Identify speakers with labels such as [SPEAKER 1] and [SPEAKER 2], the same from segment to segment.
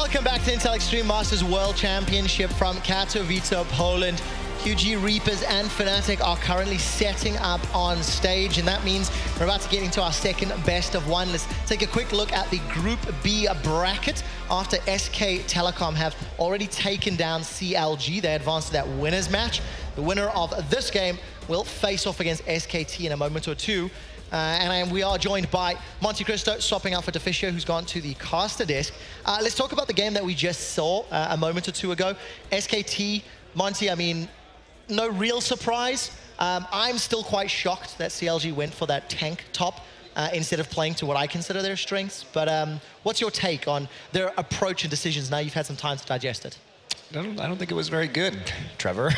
[SPEAKER 1] Welcome back to Intel Extreme Masters World Championship from Katowice, Poland. QG Reapers and Fnatic are currently setting up on stage, and that means we're about to get into our second best of one. Let's take a quick look at the Group B bracket. After SK Telecom have already taken down CLG, they advanced to that winners match. The winner of this game will face off against SKT in a moment or two. And we are joined by Monte Cristo, swapping out for Deficio, who's gone to the caster desk. Let's talk about the game that we just saw a moment or two ago. SKT, Monty, I mean, no real surprise. I'm still quite shocked that CLG went for that tank top instead of playing to what I consider their strengths. But what's your take on their approach and decisions now you've had some time to digest it?
[SPEAKER 2] I don't think it was very good, Trevor.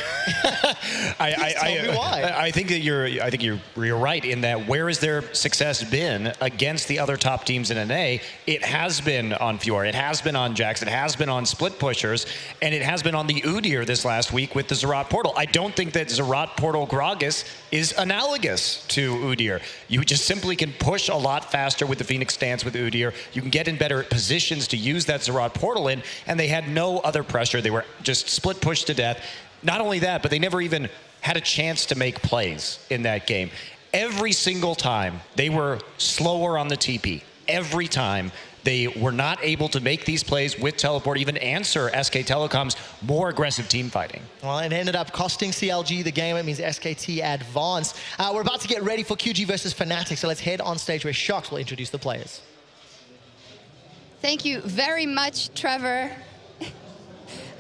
[SPEAKER 1] Tell me why.
[SPEAKER 2] I think that you're right in that where has their success been against the other top teams in NA? It has been on Fiora, it has been on Jax, it has been on split pushers, and it has been on the Udyr this last week with the Zerat Portal. I don't think that Zerat Portal Gragas is analogous to Udyr. You just simply can push a lot faster with the Phoenix stance with Udyr. You can get in better positions to use that Zerat Portal in, and they had no other pressure. They were just split pushed to death. Not only that, but they never even had a chance to make plays in that game. Every single time they were slower on the TP. Every time they were not able to make these plays with teleport, even answer SK Telecom's more aggressive team fighting.
[SPEAKER 1] Well, it ended up costing CLG the game. It means SKT advanced. We're about to get ready for QG versus Fnatic, so let's head on stage where Shox will introduce the players.
[SPEAKER 3] Thank you very much, Trevor.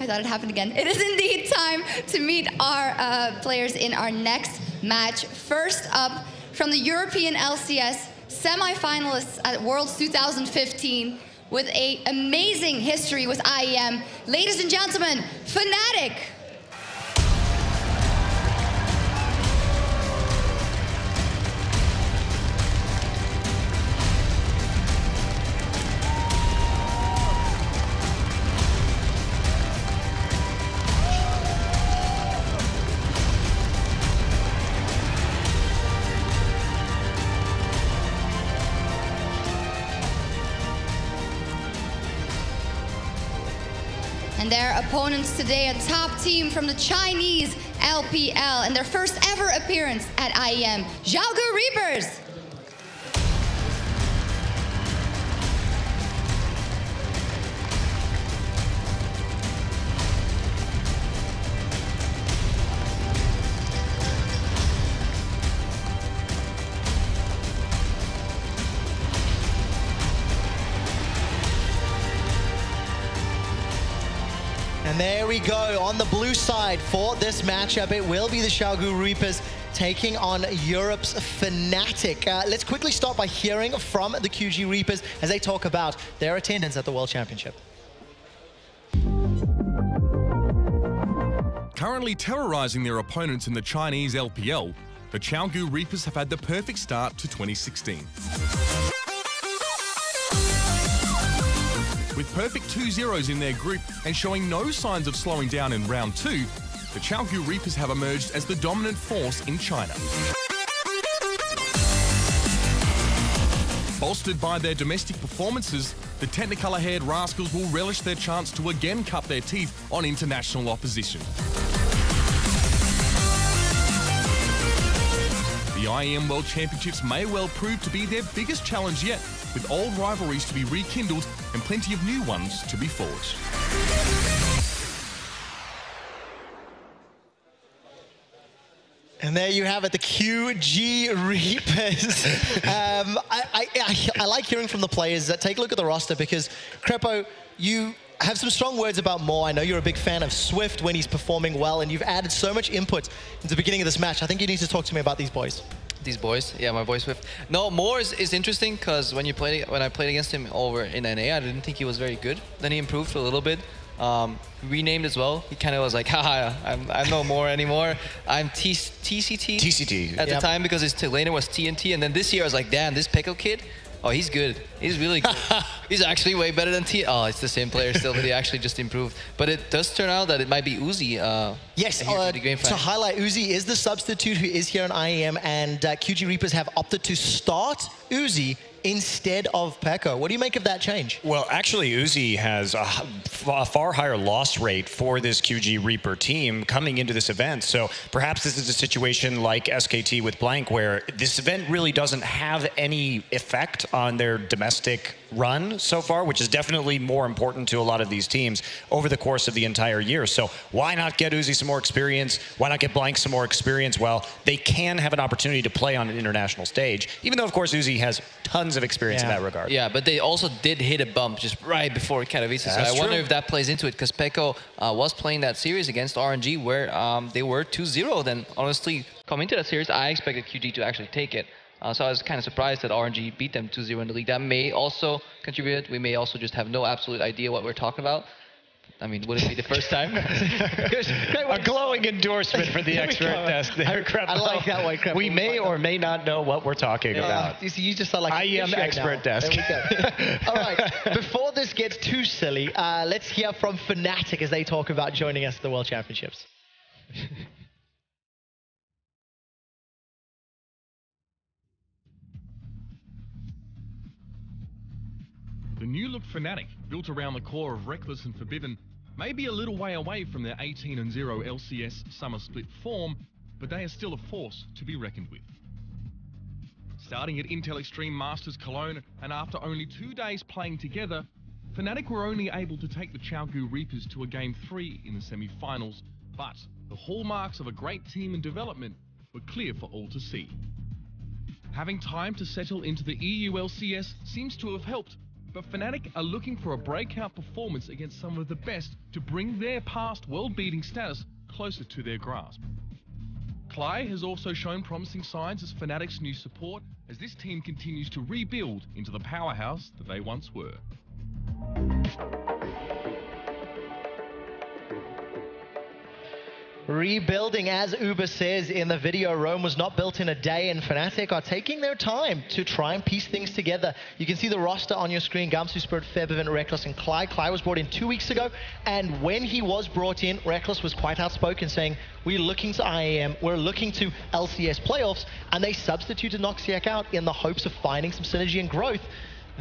[SPEAKER 3] I thought it happened again. It is indeed time to meet our players in our next match. First up, from the European LCS, semi-finalists at Worlds 2015 with an amazing history with IEM. Ladies and gentlemen, Fnatic. And their opponents today, a top team from the Chinese LPL, and their first ever appearance at IEM, Xiaogu Reapers.
[SPEAKER 1] And there we go, on the blue side for this matchup, it will be the Xiaogu Reapers taking on Europe's Fnatic. Let's quickly start by hearing from the QG Reapers as they talk about their attendance at the World Championship.
[SPEAKER 4] Currently terrorizing their opponents in the Chinese LPL, the Xiaogu Reapers have had the perfect start to 2016. With perfect 2-0s in their group and showing no signs of slowing down in round 2, the Xiaogu Reapers have emerged as the dominant force in China. Bolstered by their domestic performances, the Technicolor-haired Rascals will relish their chance to again cut their teeth on international opposition. The IEM World Championships may well prove to be their biggest challenge yet, with old rivalries to be rekindled and plenty of new ones to be forged.
[SPEAKER 1] And there you have it, the QG Reapers. I like hearing from the players. Take a look at the roster because, Crepo, you have some strong words about Moore. I know you're a big fan of Swift when he's performing well, and you've added so much input into the beginning of this match. I think you need to talk to me about these boys.
[SPEAKER 5] These boys, yeah, my boy Swift. No, Moore is interesting because when I played against him over in NA, I didn't think he was very good. Then he improved a little bit. Renamed as well. He kind of was like, haha, I'm no Moore anymore. I'm TCT at the time because his laner was TNT. And then this year I was like, damn, this Pekko kid, oh, he's good. He's really good. He's actually way better than T. Oh, it's the same player still, but he actually just improved. But it does turn out that it might be Uzi.
[SPEAKER 1] Yes, to highlight, Uzi is the substitute who is here in IEM, and QG Reapers have opted to start Uzi instead of Peko. What do you make of that change?
[SPEAKER 2] Well, actually, Uzi has a far higher loss rate for this QG Reaper team coming into this event. So perhaps this is a situation like SKT with Blank, where this event really doesn't have any effect on their domestic run so far, which is definitely more important to a lot of these teams over the course of the entire year. So why not get Uzi some more experience? Why not get Blank some more experience? Well, they can have an opportunity to play on an international stage, even though, of course, Uzi has tons of experience in that regard.
[SPEAKER 5] Yeah, but they also did hit a bump just right before Katowice. So I wonder if that plays into it, because Peko was playing that series against RNG where they were 2-0. Then honestly, coming into that series, I expected QG to actually take it. So I was kind of surprised that RNG beat them 2-0 in the league. That may also contribute. We may also just have no absolute idea what we're talking about. I mean, would it be the first time?
[SPEAKER 2] A glowing endorsement for the expert desk there,
[SPEAKER 1] I like that one, Krep.
[SPEAKER 2] We may or may not know what we're talking about.
[SPEAKER 1] You just sound like
[SPEAKER 2] IEM expert desk.
[SPEAKER 1] There we go. All right, before this gets too silly, let's hear from Fnatic as they talk about joining us at the World Championships.
[SPEAKER 4] The new-look Fnatic, built around the core of Reckless and Forbidden, may be a little way away from their 18-0 LCS summer split form, but they are still a force to be reckoned with. Starting at Intel Extreme Masters Cologne, and after only 2 days playing together, Fnatic were only able to take the Chaogu Reapers to a Game 3 in the semi-finals, but the hallmarks of a great team in development were clear for all to see. Having time to settle into the EU LCS seems to have helped, but Fnatic are looking for a breakout performance against some of the best to bring their past world-beating status closer to their grasp. Klai has also shown promising signs as Fnatic's new support as this team continues to rebuild into the powerhouse that they once were.
[SPEAKER 1] Rebuilding, as Uber says in the video, Rome was not built in a day, and Fnatic are taking their time to try and piece things together. You can see the roster on your screen: Gamsu, Spirit, Febiven, Reckless, and Klai. Klai was brought in 2 weeks ago, and when he was brought in, Reckless was quite outspoken, saying, we're looking to IEM, we're looking to LCS playoffs, and they substituted Noxiac out in the hopes of finding some synergy and growth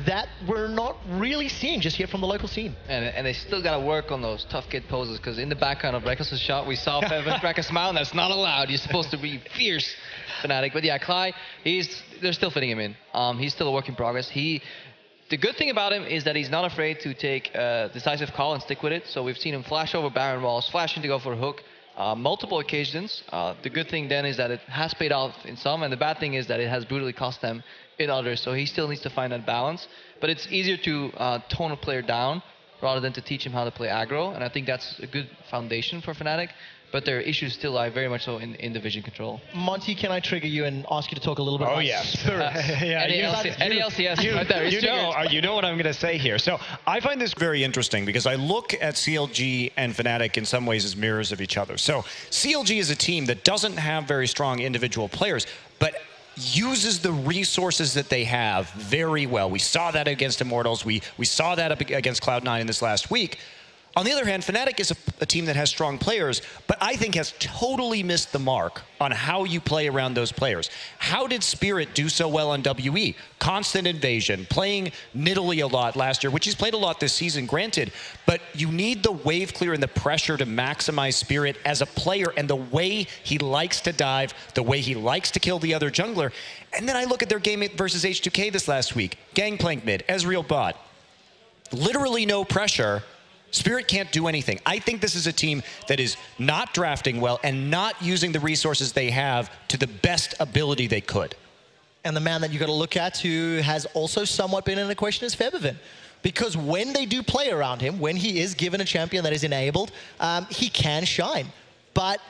[SPEAKER 1] that we're not really seeing just yet from the local scene.
[SPEAKER 5] And they still got to work on those tough kid poses, because in the background of Reckless's shot, we saw Febiven crack a smile, and that's not allowed. You're supposed to be fierce, Fnatic. But yeah, Klai, they're still fitting him in. He's still a work in progress. The good thing about him is that he's not afraid to take a decisive call and stick with it. So we've seen him flash over Baron walls, flashing to go for a hook, multiple occasions. The good thing then is that it has paid off in some, and the bad thing is that it has brutally cost them in others. So he still needs to find that balance. But it's easier to tone a player down rather than to teach him how to play aggro, and I think that's a good foundation for Fnatic. But their issues still lie very much so in the vision control.
[SPEAKER 1] Monty, can I trigger you and ask you to talk a little bit about Spirit?
[SPEAKER 5] Any LCS right there.
[SPEAKER 2] You know what I'm going to say here. So I find this very interesting because I look at CLG and Fnatic in some ways as mirrors of each other. So CLG is a team that doesn't have very strong individual players, but uses the resources that they have very well. We saw that against Immortals. We saw that up against Cloud9 in this last week. On the other hand, Fnatic is a team that has strong players, but I think has totally missed the mark on how you play around those players. How did Spirit do so well on WE? Constant invasion, playing middly a lot last year, which he's played a lot this season, granted, but you need the wave clear and the pressure to maximize Spirit as a player and the way he likes to dive, the way he likes to kill the other jungler. And then I look at their game versus H2K this last week. Gangplank mid, Ezreal bot. Literally no pressure. Spirit can't do anything. I think this is a team that is not drafting well and not using the resources they have to the best ability they could.
[SPEAKER 1] And the man that you got to look at who has also somewhat been in the question is Febiven. Because when they do play around him, when he is given a champion that is enabled, he can shine. But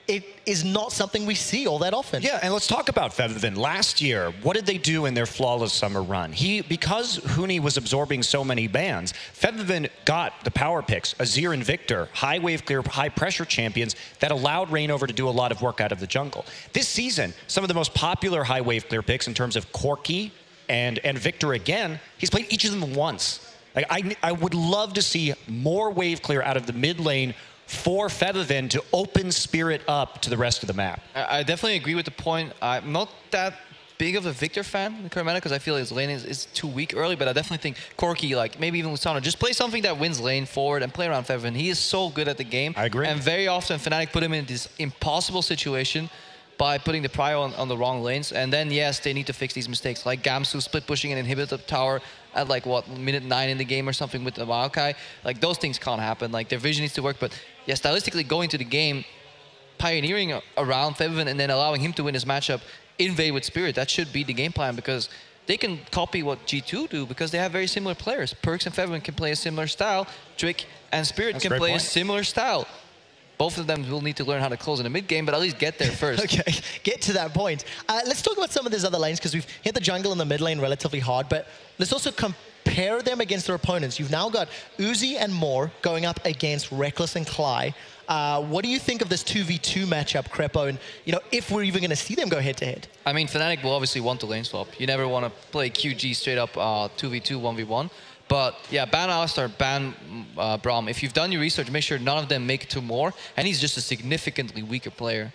[SPEAKER 1] it is not something we see all that often.
[SPEAKER 2] Yeah, and let's talk about Febiven. Last year, what did they do in their flawless summer run? Because Huni was absorbing so many bans, Febiven got the power picks, Azir and Victor, high wave clear, high pressure champions that allowed Reignover to do a lot of work out of the jungle. This season, some of the most popular high wave clear picks in terms of Corki and Victor again, he's played each of them once. Like, I would love to see more wave clear out of the mid lane for Febiven to open Spirit up to the rest of the map.
[SPEAKER 5] I definitely agree with the point. I'm not that big of a Victor fan in current meta because I feel his lane is too weak early, but I definitely think Corki, like maybe even Lusano, just play something that wins lane forward and play around Feven. He is so good at the game.
[SPEAKER 2] I agree.
[SPEAKER 5] And very often Fnatic put him in this impossible situation by putting the prio on the wrong lanes. And then, yes, they need to fix these mistakes, like Gamsu split pushing and inhibit the tower at like, what, minute 9 in the game or something with the Maokai. Like, those things can't happen. Like, their vision needs to work. But, yeah, stylistically going to the game, pioneering around Feven and then allowing him to win his matchup, invade with Spirit, that should be the game plan because they can copy what G2 do because they have very similar players. Perks and Feven can play a similar style. Trick and Spirit can play a similar style. Both of them will need to learn how to close in the mid game, but at least get there first.
[SPEAKER 1] Okay, get to that point. Let's talk about some of these other lanes because we've hit the jungle and the mid lane relatively hard, but let's also compare them against their opponents. You've now got Uzi and Moore going up against Reckless and Cly. What do you think of this 2v2 matchup, Crepo, and if we're even going to see them go head-to-head?
[SPEAKER 5] I mean, Fnatic will obviously want the lane swap. You never want to play QG straight up 2v2, 1v1. But yeah, ban Alistar, ban Braum. If you've done your research, make sure none of them make it to Moore, and he's just a significantly weaker player.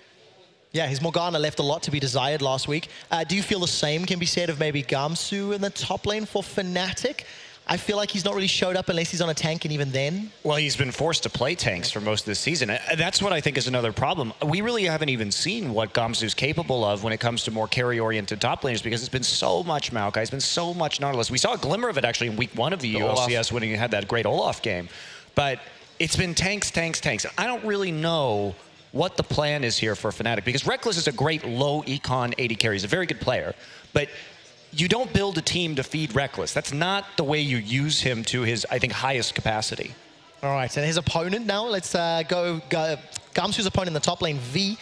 [SPEAKER 1] Yeah, his Morgana left a lot to be desired last week. Do you feel the same can be said of maybe Gamsu in the top lane for Fnatic? I feel like he's not really showed up unless he's on a tank, and even then.
[SPEAKER 2] Well, he's been forced to play tanks for most of this season. That's what I think is another problem. We really haven't even seen what Gamsu's capable of when it comes to more carry-oriented top laners because it's been so much Maokai, it's been so much Nautilus. We saw a glimmer of it actually in week 1 of the ULCS when he had that great Olaf game. But it's been tanks, tanks, tanks. I don't really know what the plan is here for Fnatic because Reckless is a great low econ AD carry. He's a very good player. But you don't build a team to feed Reckless. That's not the way you use him to his, I think, highest capacity.
[SPEAKER 1] All right, and his opponent now, let's go Gamsu's opponent in the top lane, V.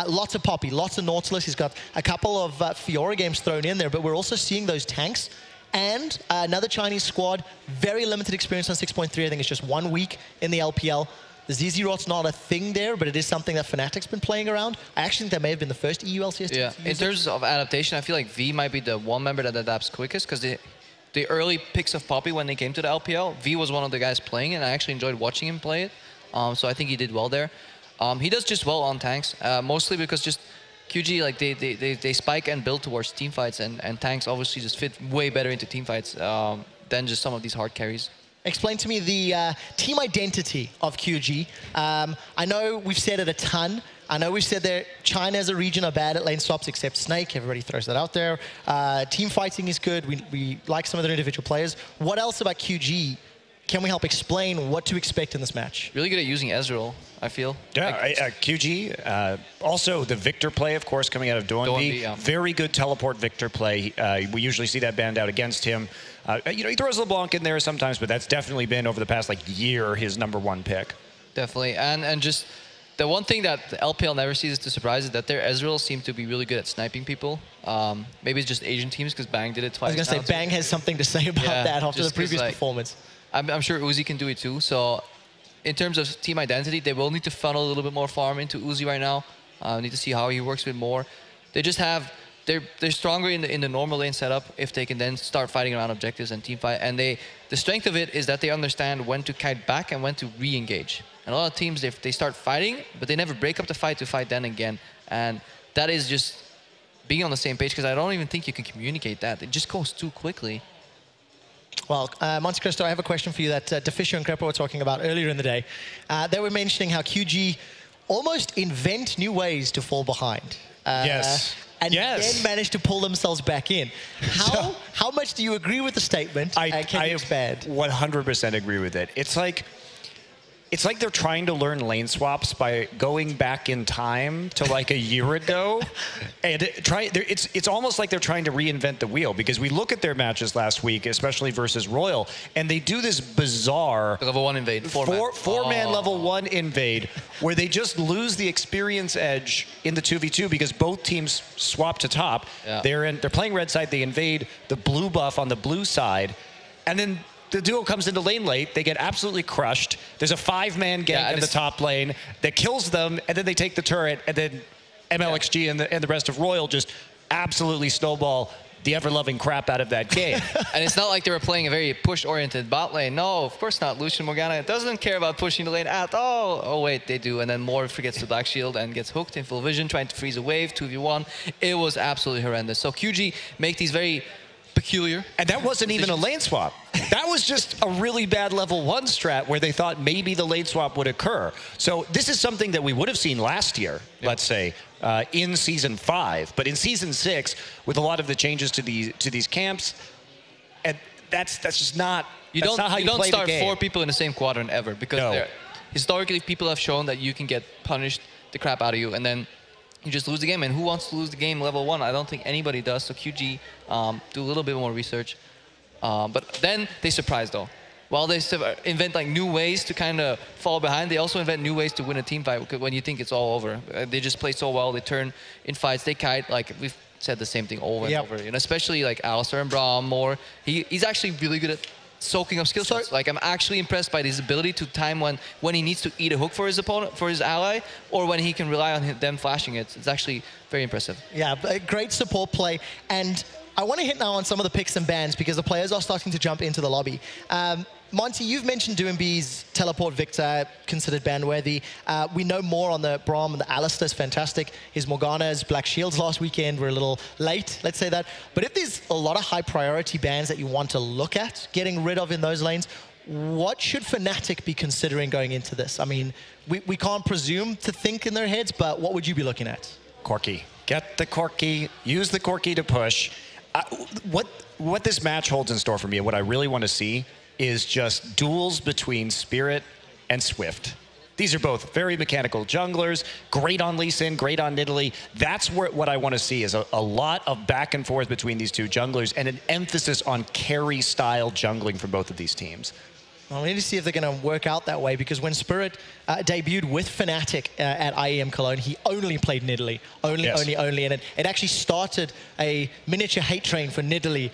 [SPEAKER 1] Lots of Poppy, lots of Nautilus. He's got a couple of Fiora games thrown in there, but we're also seeing those tanks. And another Chinese squad, very limited experience on 6.3. I think it's just 1 week in the LPL. The ZZ Rot's not a thing there, but it is something that Fnatic's been playing around. I actually think that may have been the first EU LCS team.
[SPEAKER 5] Yeah, in terms of adaptation, I feel like V might be the one member that adapts quickest because the early picks of Poppy when they came to the LPL, V was one of the guys playing, and I actually enjoyed watching him play it. So I think he did well there. He does just well on tanks, mostly because just QG, like they spike and build towards teamfights, and tanks obviously just fit way better into teamfights than just some of these hard carries.
[SPEAKER 1] Explain to me the team identity of QG. I know we've said it a ton. I know we've said that China as a region are bad at lane swaps except Snake. Everybody throws that out there. Team fighting is good. We like some of their individual players. What else about QG can we help explain what to expect in this match?
[SPEAKER 5] Really good at using Ezreal, I feel.
[SPEAKER 2] Yeah, QG. Also, the Victor play, of course, coming out of Doinby.
[SPEAKER 5] Yeah.
[SPEAKER 2] Very good teleport Victor play. We usually see that banned out against him. He throws LeBlanc in there sometimes, but that's definitely been, over the past year, his #1 pick.
[SPEAKER 5] Definitely. And just the one thing that the LPL never sees to surprise is that their Ezreal seem to be really good at sniping people. Maybe it's just Asian teams because Bang did it twice.
[SPEAKER 1] I was going to say, Bang has something to say about that after the previous performance.
[SPEAKER 5] I'm sure Uzi can do it too. So in terms of team identity, they will need to funnel a little bit more farm into Uzi right now. Need to see how he works with more. They just have, they're stronger in the normal lane setup if they can then start fighting around objectives and team fight. And the strength of it is that they understand when to kite back and when to re-engage. And a lot of teams, they start fighting, but they never break up the fight to fight then again. And that is just being on the same page because I don't even think you can communicate that. It just goes too quickly.
[SPEAKER 1] Well, Monte Cristo, I have a question for you that Deficio and Crepo were talking about earlier in the day. They were mentioning how QG almost invent new ways to fall behind.
[SPEAKER 2] Yes.
[SPEAKER 1] And then manage to pull themselves back in. How much do you agree with the statement?
[SPEAKER 2] I
[SPEAKER 1] 100%
[SPEAKER 2] agree with it. It's like they're trying to learn lane swaps by going back in time to a year ago, and it's almost like they're trying to reinvent the wheel because we look at their matches last week, especially versus Royal, and they do this bizarre
[SPEAKER 5] level 1 invade,
[SPEAKER 2] four-man level 1 invade where they just lose the experience edge in the 2v2 because both teams swap to top. Yeah. They're playing red side, they invade the blue buff on the blue side, and then the duo comes into lane late, they get absolutely crushed. There's a 5-man gank in the top lane that kills them, and then they take the turret, and then MLXG and the rest of Royal just absolutely snowball the ever-loving crap out of that game.
[SPEAKER 5] And it's not like they were playing a very push-oriented bot lane. No, of course not. Lucian Morgana doesn't care about pushing the lane at all. Oh, wait, they do. And then Moore forgets the Black Shield and gets hooked in full vision, trying to freeze a wave, 2v1. It was absolutely horrendous. So QG make these very peculiar.
[SPEAKER 2] And that wasn't even a lane swap. That was just a really bad level 1 strat where they thought maybe the lane swap would occur. So this is something that we would have seen last year, let's say, in Season 5. But in Season 6, with a lot of the changes to these camps, and that's just not
[SPEAKER 5] you don't
[SPEAKER 2] play
[SPEAKER 5] start
[SPEAKER 2] the game.
[SPEAKER 5] 4 people in the same quadrant ever, because historically people have shown that you can get punished the crap out of you, and then you just lose the game. And who wants to lose the game level 1? I don't think anybody does. So QG do a little bit more research. But then they surprise, though. While they invent like new ways to kind of fall behind, they also invent new ways to win a team fight when you think it's all over. They just play so well. They turn in fights. They kite. Like we've said the same thing over and over. And especially like Alistar and Braum Moore. He's actually really good at soaking up skill shots. Like I'm actually impressed by his ability to time when he needs to eat a hook for his opponent, for his ally, or when he can rely on them flashing it. It's actually very impressive.
[SPEAKER 1] Yeah, great support play. And I want to hit now on some of the picks and bans because the players are starting to jump into the lobby. Monty, you've mentioned Doombee's Teleport Victor, considered ban-worthy. We know more on the Braum and the Alistar's fantastic. His Morgana's Black Shields last weekend were a little late, let's say that. But if there's a lot of high-priority bans that you want to look at getting rid of in those lanes, what should Fnatic be considering going into this? I mean, we can't presume to think in their heads, but what would you be looking at?
[SPEAKER 2] Corki. Get the Corki. Use the Corki to push. What this match holds in store for me, and what I really want to see, is just duels between Spirit and Swift. These are both very mechanical junglers, great on Lee Sin, great on Nidalee. That's what I want to see, is a lot of back and forth between these two junglers and an emphasis on carry-style jungling from both of these teams.
[SPEAKER 1] Well, we need to see if they're going to work out that way, because when Spirit debuted with Fnatic at IEM Cologne, he only played Nidalee. Only. And it actually started a miniature hate train for Nidalee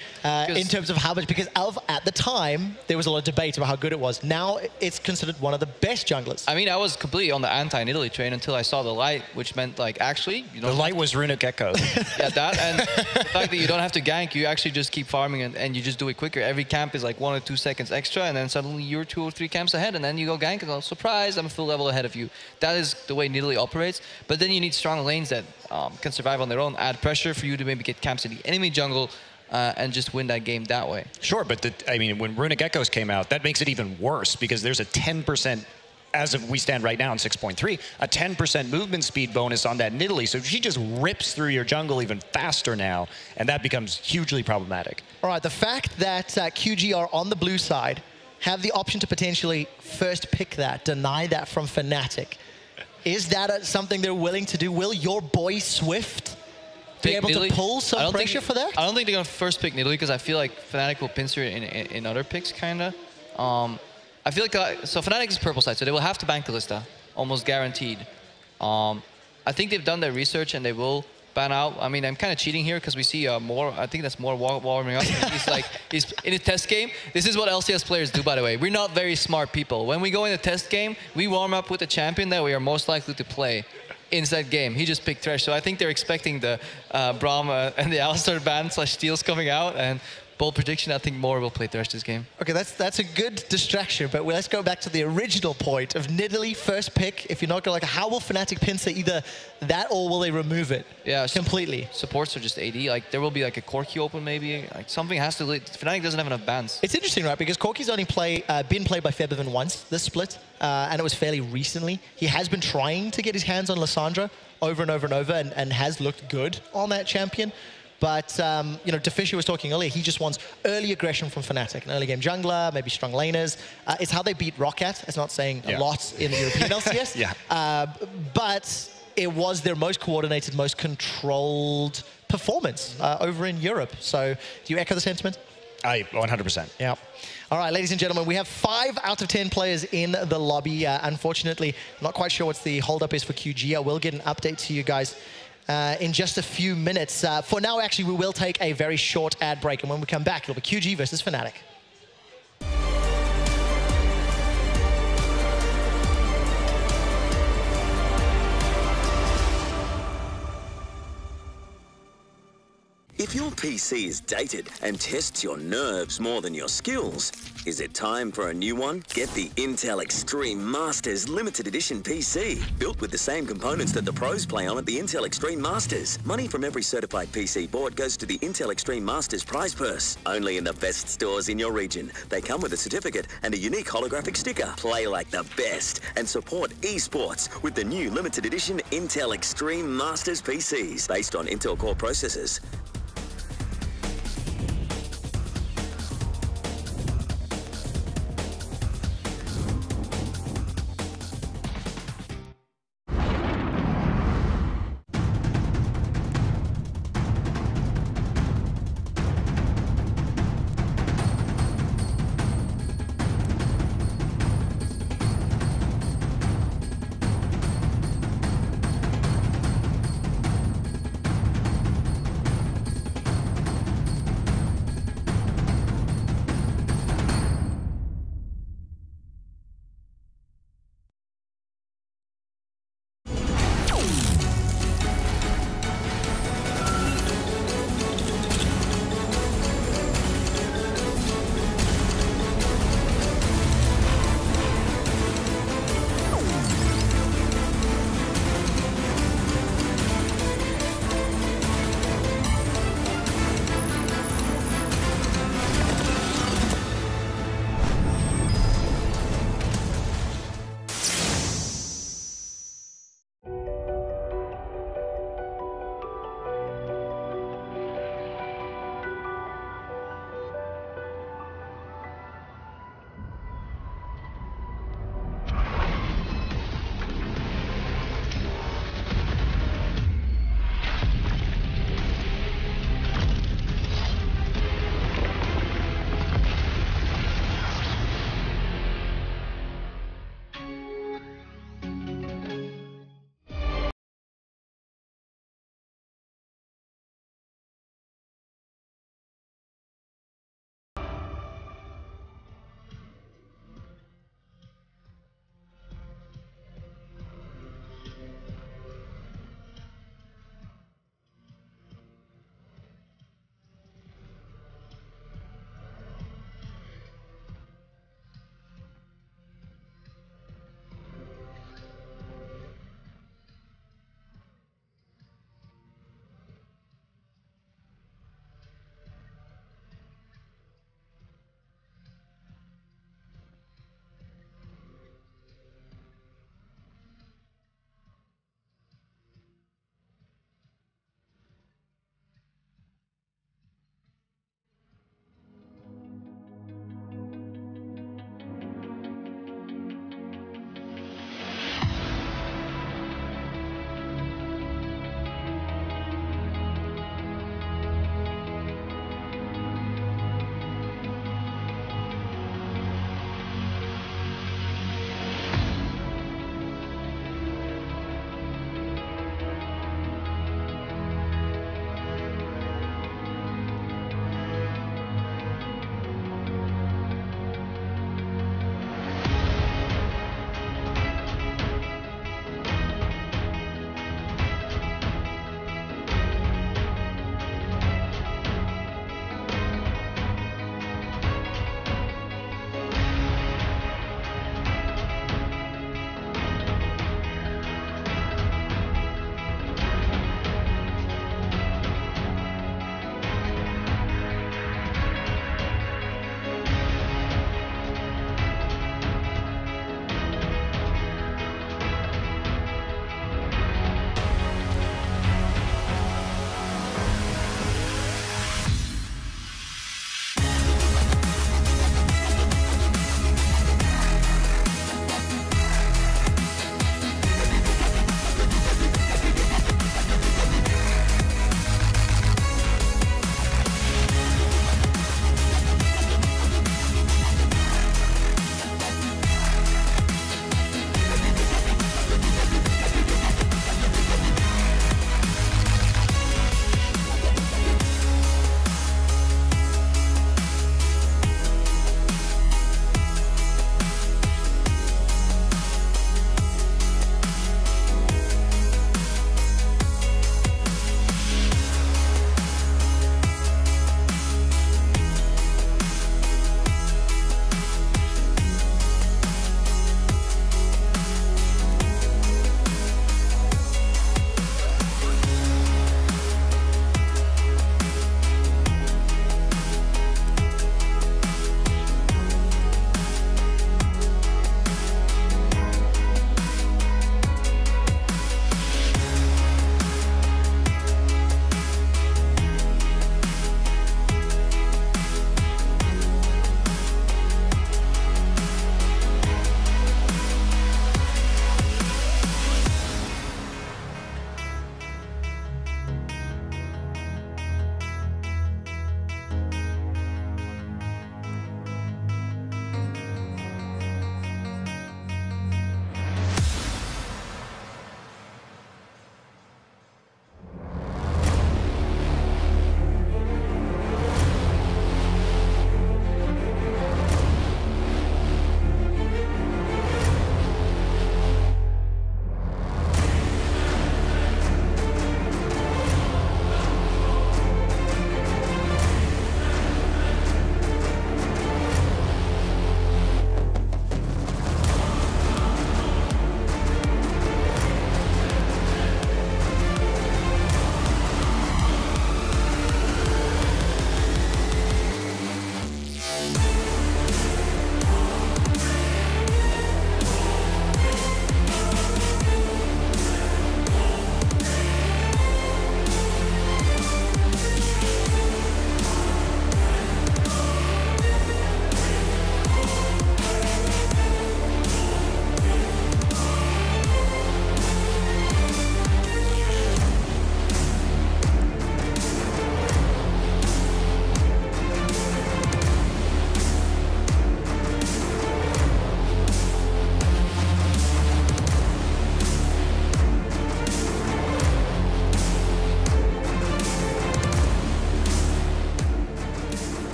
[SPEAKER 1] in terms of how much, because at the time, there was a lot of debate about how good it was. Now, it's considered one of the best junglers.
[SPEAKER 5] I mean, I was completely on the anti-Nidalee train until I saw the light, which meant, like, actually, you know.
[SPEAKER 2] The light was Runic Echo.
[SPEAKER 5] Yeah, that, and the fact that you don't have to gank, you actually just keep farming and you just do it quicker. Every camp is like 1 or 2 seconds extra, and then suddenly you're 2 or 3 camps ahead, and then you go gank and go, surprise, I'm a full level ahead of you. That is the way Nidalee operates. But then you need strong lanes that can survive on their own, add pressure for you to maybe get camps in the enemy jungle and just win that game that way.
[SPEAKER 2] Sure, but I mean, when Runic Echoes came out, that makes it even worse, because there's a 10%, as of we stand right now in 6.3, a 10% movement speed bonus on that Nidalee. So she just rips through your jungle even faster now, and that becomes hugely problematic.
[SPEAKER 1] All right, the fact that QG are on the blue side, have the option to potentially first pick that, deny that from Fnatic. Is that something they're willing to do? Will your boy Swift be able to pull some pressure for that?
[SPEAKER 5] I don't think they're going to first pick Nidalee, because I feel like Fnatic will pincer in other picks, kind of. I feel like, so Fnatic is purple side, so they will have to bank Kalista, almost guaranteed. I think they've done their research and they will ban out. I mean, I'm kind of cheating here because we see more. I think that's more warming up. He's in a test game. This is what LCS players do, by the way. We're not very smart people. When we go in a test game, we warm up with the champion that we are most likely to play in that game. He just picked Thresh, so I think they're expecting the Braum and the Alistar ban / steals coming out, and bold prediction, I think Moore will play Thresh this game.
[SPEAKER 1] Okay, that's a good distraction, but let's go back to the original point of Nidalee first pick. If you're not going to, like, how will Fnatic pincer either that, or will they remove it completely?
[SPEAKER 5] Supports are just AD. Like, there will be like a Corki open maybe. Like, something has to. Fnatic doesn't have enough bans.
[SPEAKER 1] It's interesting, right? Because Corki's only been played by Febiven once this split, and it was fairly recently. He has been trying to get his hands on Lissandra over and over and over, and has looked good on that champion. But, you know, DeFisher was talking earlier, he just wants early aggression from Fnatic, an early game jungler, maybe strong laners. It's how they beat Roccat. It's not saying a lot in the European LCS. But it was their most coordinated, most controlled performance over in Europe. So do you echo the sentiment?
[SPEAKER 2] 100%.
[SPEAKER 1] Yeah. All right, ladies and gentlemen, we have 5 out of 10 players in the lobby. Unfortunately, I'm not quite sure what the holdup is for QG. I will get an update to you guys in just a few minutes. For now, actually, we will take a very short ad break, and when we come back, it'll be QG versus Fnatic.
[SPEAKER 6] If your PC is dated and tests your nerves more than your skills, is it time for a new one? Get the Intel Extreme Masters Limited Edition PC, built with the same components that the pros play on at the Intel Extreme Masters. Money from every certified PC board goes to the Intel Extreme Masters prize purse. Only in the best stores in your region. They come with a certificate and a unique holographic sticker. Play like the best and support esports with the new limited edition Intel Extreme Masters PCs based on Intel Core processors.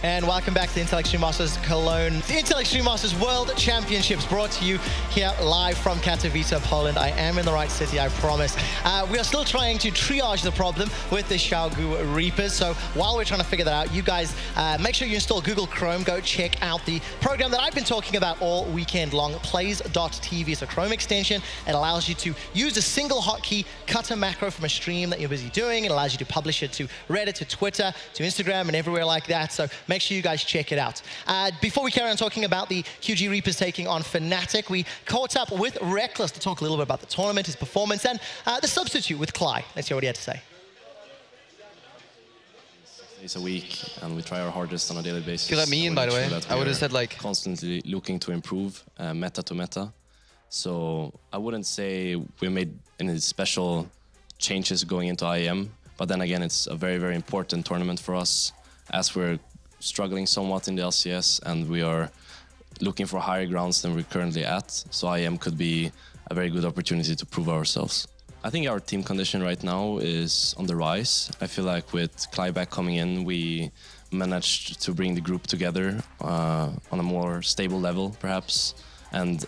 [SPEAKER 1] And welcome back to the Intel Extreme Masters Cologne. The Intel Extreme Masters World Championships brought to you here live from Katowice, Poland. I am in the right city, I promise. We are still trying to triage the problem with the Xiaogu Reapers. So while we're trying to figure that out, you guys make sure you install Google Chrome. Go check out the program that I've been talking about all weekend long, plays.tv. It's a Chrome extension. It allows you to use a single hotkey, cut a macro from a stream that you're busy doing. It allows you to publish it to Reddit, to Twitter, to Instagram, and everywhere like that. So make sure you guys check it out. Before we carry on talking about the QG Reapers taking on Fnatic, we caught up with Reckless to talk a little bit about the tournament, his performance, and the substitute with Cly. Let's hear what he had to say.
[SPEAKER 7] Days a week, and we try our hardest on a daily basis.
[SPEAKER 5] You let me in, by the way. I would have said like
[SPEAKER 7] constantly looking to improve meta to meta. So I wouldn't say we made any special changes going into IEM, but then again, it's a very, very important tournament for us as we're struggling somewhat in the LCS and we are looking for higher grounds than we're currently at. So IEM could be a very good opportunity to prove ourselves. I think our team condition right now is on the rise. I feel like with Clyback coming in, we managed to bring the group together on a more stable level, perhaps. And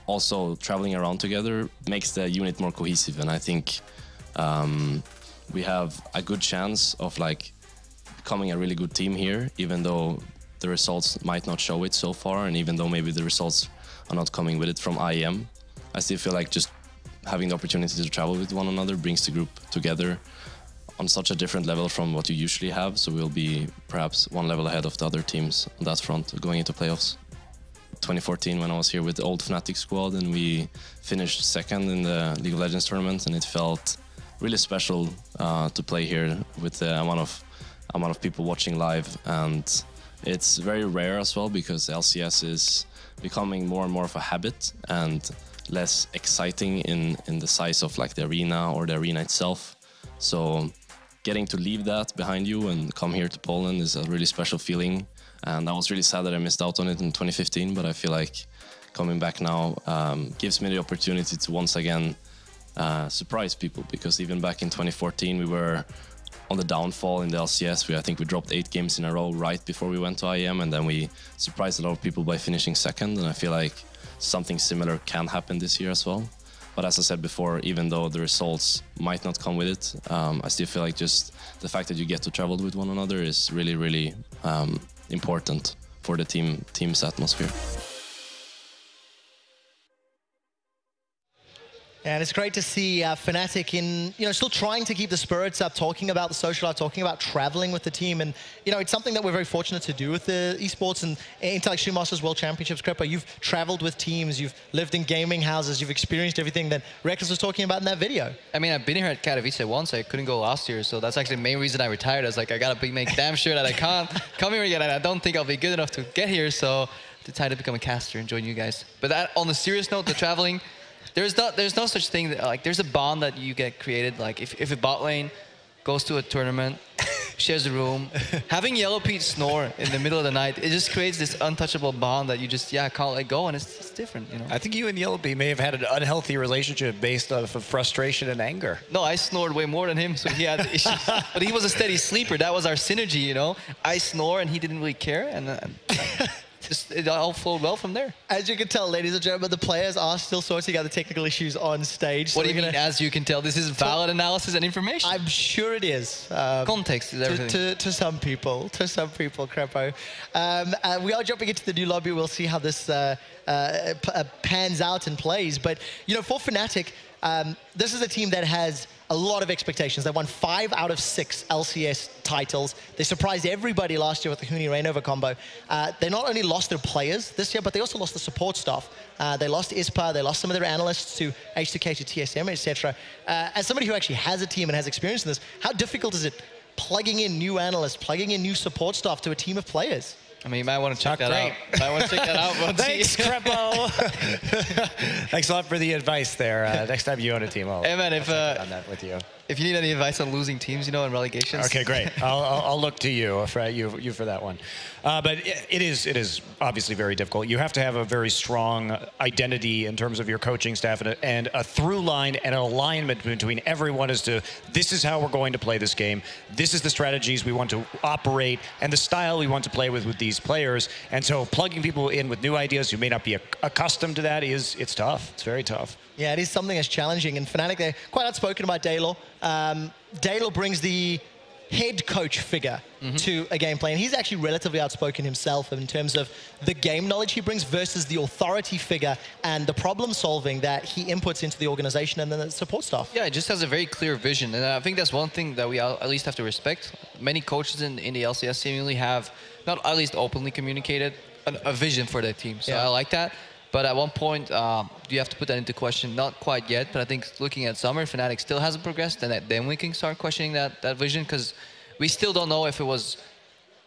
[SPEAKER 7] also traveling around together makes the unit more cohesive. And I think we have a good chance of like becoming a really good team here, even though the results might not show it so far, and even though maybe the results are not coming with it from IEM. I still feel like just having the opportunity to travel with one another brings the group together on such a different level from what you usually have, so we'll be perhaps one level ahead of the other teams on that front going into playoffs. 2014 when I was here with the old Fnatic squad and we finished second in the League of Legends tournament, and it felt really special to play here with the amount of people watching live. And it's very rare as well because LCS is becoming more and more of a habit and less exciting in the size of like the arena or the arena itself. So getting to leave that behind you and come here to Poland is a really special feeling. And I was really sad that I missed out on it in 2015, but I feel like coming back now gives me the opportunity to once again surprise people, because even back in 2014 we were on the downfall in the LCS. I think we dropped 8 games in a row right before we went to IEM, and then we surprised a lot of people by finishing second, and I feel like something similar can happen this year as well. But as I said before, even though the results might not come with it, I still feel like just the fact that you get to travel with one another is really, really important for the team's atmosphere.
[SPEAKER 1] And it's great to see Fnatic in, still trying to keep the spirits up, talking about the social life, talking about traveling with the team. And, it's something that we're very fortunate to do with the esports and Intel Extreme Masters World Championships. Crepo, you've traveled with teams, you've lived in gaming houses, you've experienced everything that Reckless was talking about in that video.
[SPEAKER 5] I mean, I've been here at Katowice once. I couldn't go last year, so that's actually the main reason I retired. I was like, I gotta make damn sure that I can't come here again, and I don't think I'll be good enough to get here, so I decided to become a caster and join you guys. But that, on a serious note, the traveling, there's no such thing that, like, there's a bond that you get created. Like if a bot lane goes to a tournament, shares a room, having Yellow Pete snore in the middle of the night, it just creates this untouchable bond that you just can't let go, and it's different,
[SPEAKER 2] I think you and Yellow Pete may have had an unhealthy relationship based off of frustration and anger.
[SPEAKER 5] No, I snored way more than him, so he had issues. But he was a steady sleeper. That was our synergy, I snore and he didn't really care, and it all flowed well from there. As
[SPEAKER 1] you can tell, ladies and gentlemen, the players are still sorting out the technical issues on stage.
[SPEAKER 5] What do you mean, as you can tell? This is valid analysis and information.
[SPEAKER 1] I'm sure it is.
[SPEAKER 5] Context is everything.
[SPEAKER 1] To some people, Crepo. We are jumping into the new lobby. We'll see how this pans out and plays. But, for Fnatic, this is a team that has a lot of expectations. They won 5 out of 6 LCS titles. They surprised everybody last year with the Huni Rainover combo. They not only lost their players this year, but they also lost the support staff. They lost ISPA, they lost some of their analysts to H2K, to TSM, etc. As somebody who actually has a team and has experience in this, how difficult is it plugging in new analysts, plugging in new support staff to a team of players?
[SPEAKER 5] I mean, you might want to check that out.
[SPEAKER 2] Thanks, Crepo. Thanks a lot for the advice there. Next time you own a team, I'll
[SPEAKER 5] hey man, if
[SPEAKER 2] on that with you.
[SPEAKER 5] if you need any advice on losing teams, you know, and relegations.
[SPEAKER 2] Okay, great. I'll look to you for that one. But it is obviously very difficult. You have to have a very strong identity in terms of your coaching staff and a through line and an alignment between everyone as to this is how we're going to play this game. This is the strategies we want to operate and the style we want to play with these players. And so plugging people in with new ideas who may not be accustomed to that it's tough. It's very tough.
[SPEAKER 1] Yeah, it is something that's challenging. And Fnatic, they're quite outspoken about Daylor. Daylor brings the head coach figure to a gameplay, and he's actually relatively outspoken himself in terms of the game knowledge he brings versus the authority figure and the problem solving that he inputs into the organization and then the support staff.
[SPEAKER 5] Yeah, it just has a very clear vision, and I think that's one thing that we at least have to respect. Many coaches in the LCS seemingly have, not at least openly communicated, a vision for their team. So I like that. But at one point, you have to put that into question. Not quite yet, but I think looking at Summer, Fnatic still hasn't progressed, and then we can start questioning that vision, because we still don't know if it was,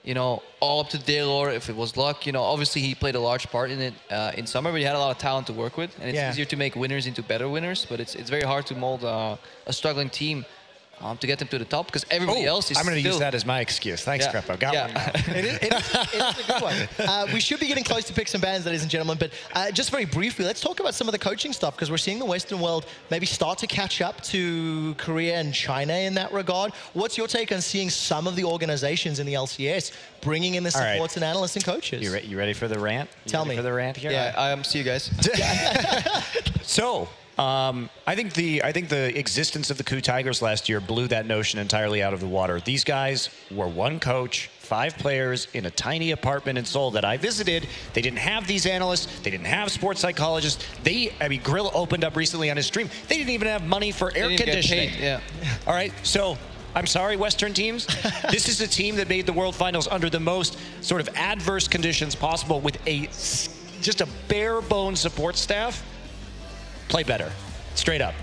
[SPEAKER 5] you know, all up to Daylor, if it was luck. You know, obviously he played a large part in it in Summer, but he had a lot of talent to work with, and it's easier to make winners into better winners, but it's very hard to mold a struggling team to get them to the top, because everybody else is
[SPEAKER 2] I'm going to use that as my excuse. Thanks, Crepo. Got one now.
[SPEAKER 1] It is a good one. We should be getting close to picks and bans, ladies and gentlemen, but just very briefly, let's talk about some of the coaching stuff, because we're seeing the Western world maybe start to catch up to Korea and China in that regard. What's your take on seeing some of the organizations in the LCS bringing in the supports and analysts and coaches?
[SPEAKER 2] You ready for the rant?
[SPEAKER 1] Tell me.
[SPEAKER 2] For the rant here?
[SPEAKER 5] Yeah, see you guys.
[SPEAKER 2] So, I think the existence of the Coup Tigers last year blew that notion entirely out of the water. These guys were one coach, 5 players in a tiny apartment in Seoul that I visited. They didn't have these analysts. They didn't have sports psychologists. Grill opened up recently on his stream. They didn't even have money for air conditioning. All right, so I'm sorry, Western teams. This is a team that made the World Finals under the most sort of adverse conditions possible with just a bare bones support staff. Play better, straight up.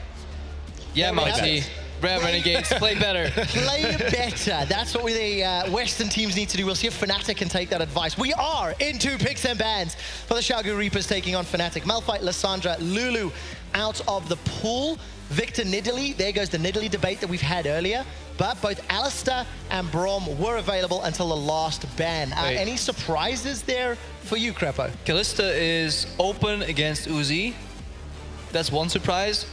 [SPEAKER 5] Yeah, Monty. Renegades, play better.
[SPEAKER 1] Play better. That's what the Western teams need to do. We'll see if Fnatic can take that advice. We are into picks and bans for the Xiaogu Reapers taking on Fnatic. Malphite, Lissandra, Lulu out of the pool. Victor Nidalee, there goes the Nidalee debate that we've had earlier. But both Alistair and Braum were available until the last ban. Any surprises there for you, Crepo?
[SPEAKER 5] Kalista is open against Uzi. That's one surprise.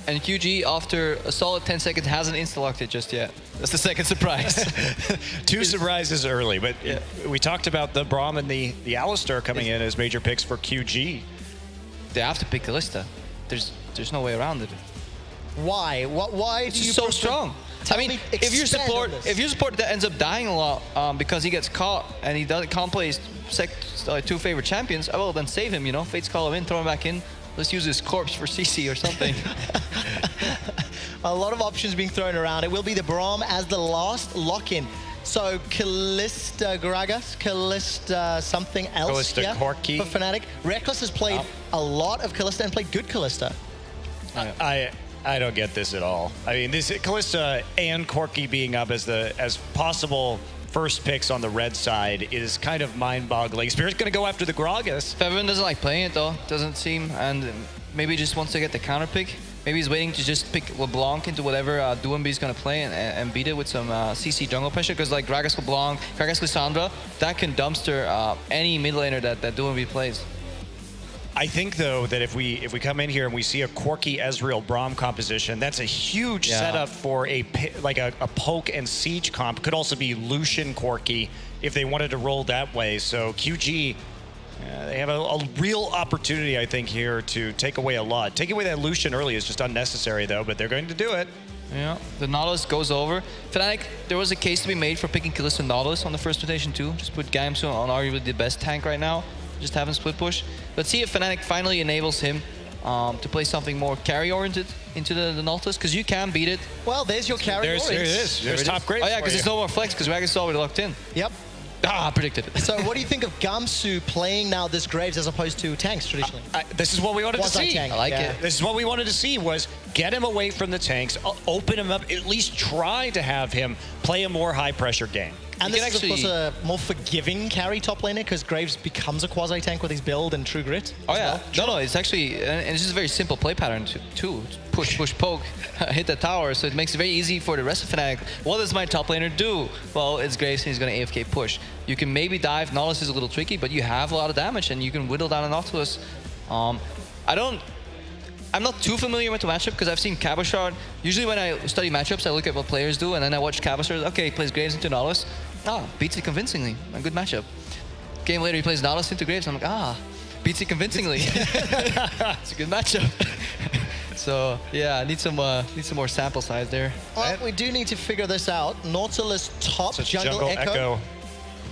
[SPEAKER 5] And QG, after a solid 10 seconds, hasn't insta-locked it just yet. That's the second surprise.
[SPEAKER 2] 2 surprises early, but we talked about the Braum and the Alistair coming in as major picks for QG.
[SPEAKER 5] They have to pick Kalista. There's no way around it.
[SPEAKER 1] Why? Why do you
[SPEAKER 5] so strong? I mean, if your support that ends up dying a lot because he gets caught and he can't play his 2 favorite champions, well, then save him, you know? Fates call him in, throw him back in. Let's use his corpse for CC or something.
[SPEAKER 1] A lot of options being thrown around. It will be the Braum as the last lock-in. So Kalista Gragas, Kalista something else
[SPEAKER 2] Kalista Corki.
[SPEAKER 1] For Fnatic. Reckless has played a lot of Kalista and played good Kalista.
[SPEAKER 2] I don't get this at all. I mean, this Kalista and Corki being up as possible first picks on the red side is kind of mind-boggling. Spirit's going to go after the Gragas.
[SPEAKER 5] Feven doesn't like playing it though, doesn't seem, and maybe just wants to get the counter pick. Maybe he's waiting to just pick LeBlanc into whatever Duembi is going to play and beat it with some CC jungle pressure, because like Gragas LeBlanc, Gragas Lissandra, that can dumpster any mid laner that Duembi plays.
[SPEAKER 2] I think, though, that if we come in here and we see a Corki Ezreal Braum composition, that's a huge setup for a poke and siege comp. Could also be Lucian Corki if they wanted to roll that way. So QG, they have a real opportunity, I think, here to take away a lot. Taking away that Lucian early is just unnecessary, though, but they're going to do it.
[SPEAKER 5] Yeah, the Nautilus goes over. Fnatic, there was a case to be made for picking Kalista Nautilus on the first rotation, too. Just put Gamsu on arguably the best tank right now. Just having split push. Let's see if Fnatic finally enables him to play something more carry-oriented into the Nautilus, because you can beat it.
[SPEAKER 1] Well, there's your carry.
[SPEAKER 2] There it is. There's top grade.
[SPEAKER 5] Oh yeah, because there's no more flex, because Ragas is already locked in.
[SPEAKER 1] Yep.
[SPEAKER 5] Ah, predicted it.
[SPEAKER 1] So what do you think of Gamsu playing now this Graves as opposed to tanks traditionally?
[SPEAKER 2] This is what we wanted to see.
[SPEAKER 5] I like it.
[SPEAKER 2] This is what we wanted to see, was get him away from the tanks, open him up, at least try to have him play a more high-pressure game.
[SPEAKER 1] And this is, of course, a more forgiving carry top laner because Graves becomes a quasi-tank with his build and True Grit.
[SPEAKER 5] Oh, yeah. Well. No, it's actually... And it's just a very simple play pattern, too. Push, push, poke, hit the tower. So it makes it very easy for the rest of Fnatic. What does my top laner do? Well, it's Graves and he's going to AFK push. You can maybe dive. Nautilus is a little tricky, but you have a lot of damage and you can whittle down a Nautilus. I'm not too familiar with the matchup because I've seen Cabochard. Usually when I study matchups, I look at what players do and then I watch Cabochard. Okay, he plays Graves into Nautilus. Beats it convincingly. A good matchup. Game later, he plays Nautilus into Graves. I'm like, beats it convincingly. It's a good matchup. So yeah, I need some more sample size there.
[SPEAKER 1] Well, we do need to figure this out. Nautilus top, jungle Echo.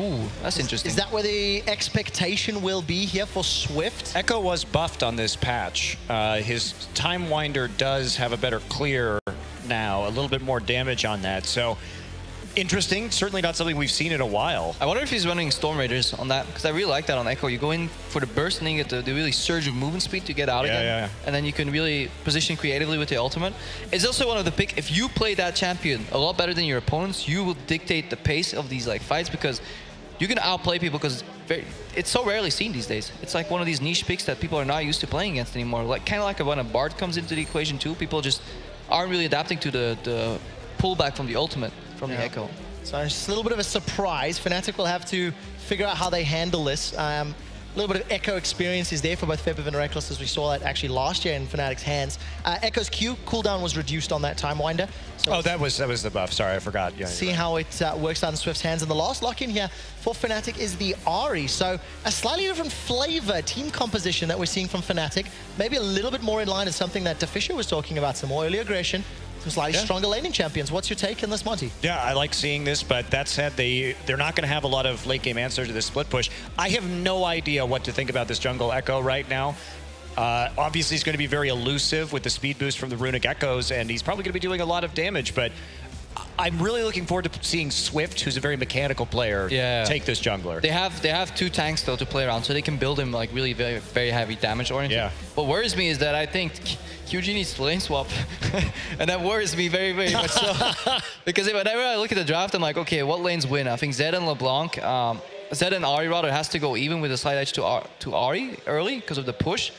[SPEAKER 5] Ooh, that's interesting.
[SPEAKER 1] Is that where the expectation will be here for Swift?
[SPEAKER 2] Echo was buffed on this patch. His Time Winder does have a better clear now, a little bit more damage on that. So interesting, certainly not something we've seen in a while.
[SPEAKER 5] I wonder if he's running Storm Raiders on that, because I really like that on Echo. You go in for the burst and then you get the really surge of movement speed to get out again.
[SPEAKER 2] Yeah.
[SPEAKER 5] And then you can really position creatively with the ultimate. It's also one of the pick, if you play that champion a lot better than your opponents, you will dictate the pace of these like fights because you can outplay people because it's so rarely seen these days. It's like one of these niche picks that people are not used to playing against anymore. Like kind of like when a Bard comes into the equation too, people just aren't really adapting to the pullback from the ultimate from the Echo.
[SPEAKER 1] So it's a little bit of a surprise. Fnatic will have to figure out how they handle this. A little bit of Echo experience is there for both Febiv and Reckless, as we saw that actually last year in Fnatic's hands. Echo's Q cooldown was reduced on that Time Winder. So
[SPEAKER 2] that was the buff. Sorry, I forgot. Yeah,
[SPEAKER 1] see how it works out in Swift's hands. And the last lock-in here for Fnatic is the Ahri. So a slightly different flavor team composition that we're seeing from Fnatic. Maybe a little bit more in line with something that DeFisher was talking about, some more early aggression. Some slightly stronger laning champions. What's your take on this, Monty?
[SPEAKER 2] Yeah, I like seeing this, but that said, they're not going to have a lot of late game answers to this split push. I have no idea what to think about this jungle Echo right now. Obviously, he's going to be very elusive with the speed boost from the Runic Echoes, and he's probably going to be doing a lot of damage, but I'm really looking forward to seeing Swift, who's a very mechanical player, take this jungler.
[SPEAKER 5] They have two tanks, though, to play around, so they can build him like really very, very heavy damage oriented.
[SPEAKER 2] Yeah.
[SPEAKER 5] What worries me is that I think QG needs to lane swap, and that worries me very, very much so. Because whenever I look at the draft, I'm like, okay, what lanes win? I think Zed and LeBlanc, Zed and Ahri rather has to go even with a slight edge to Ahri early because of the push.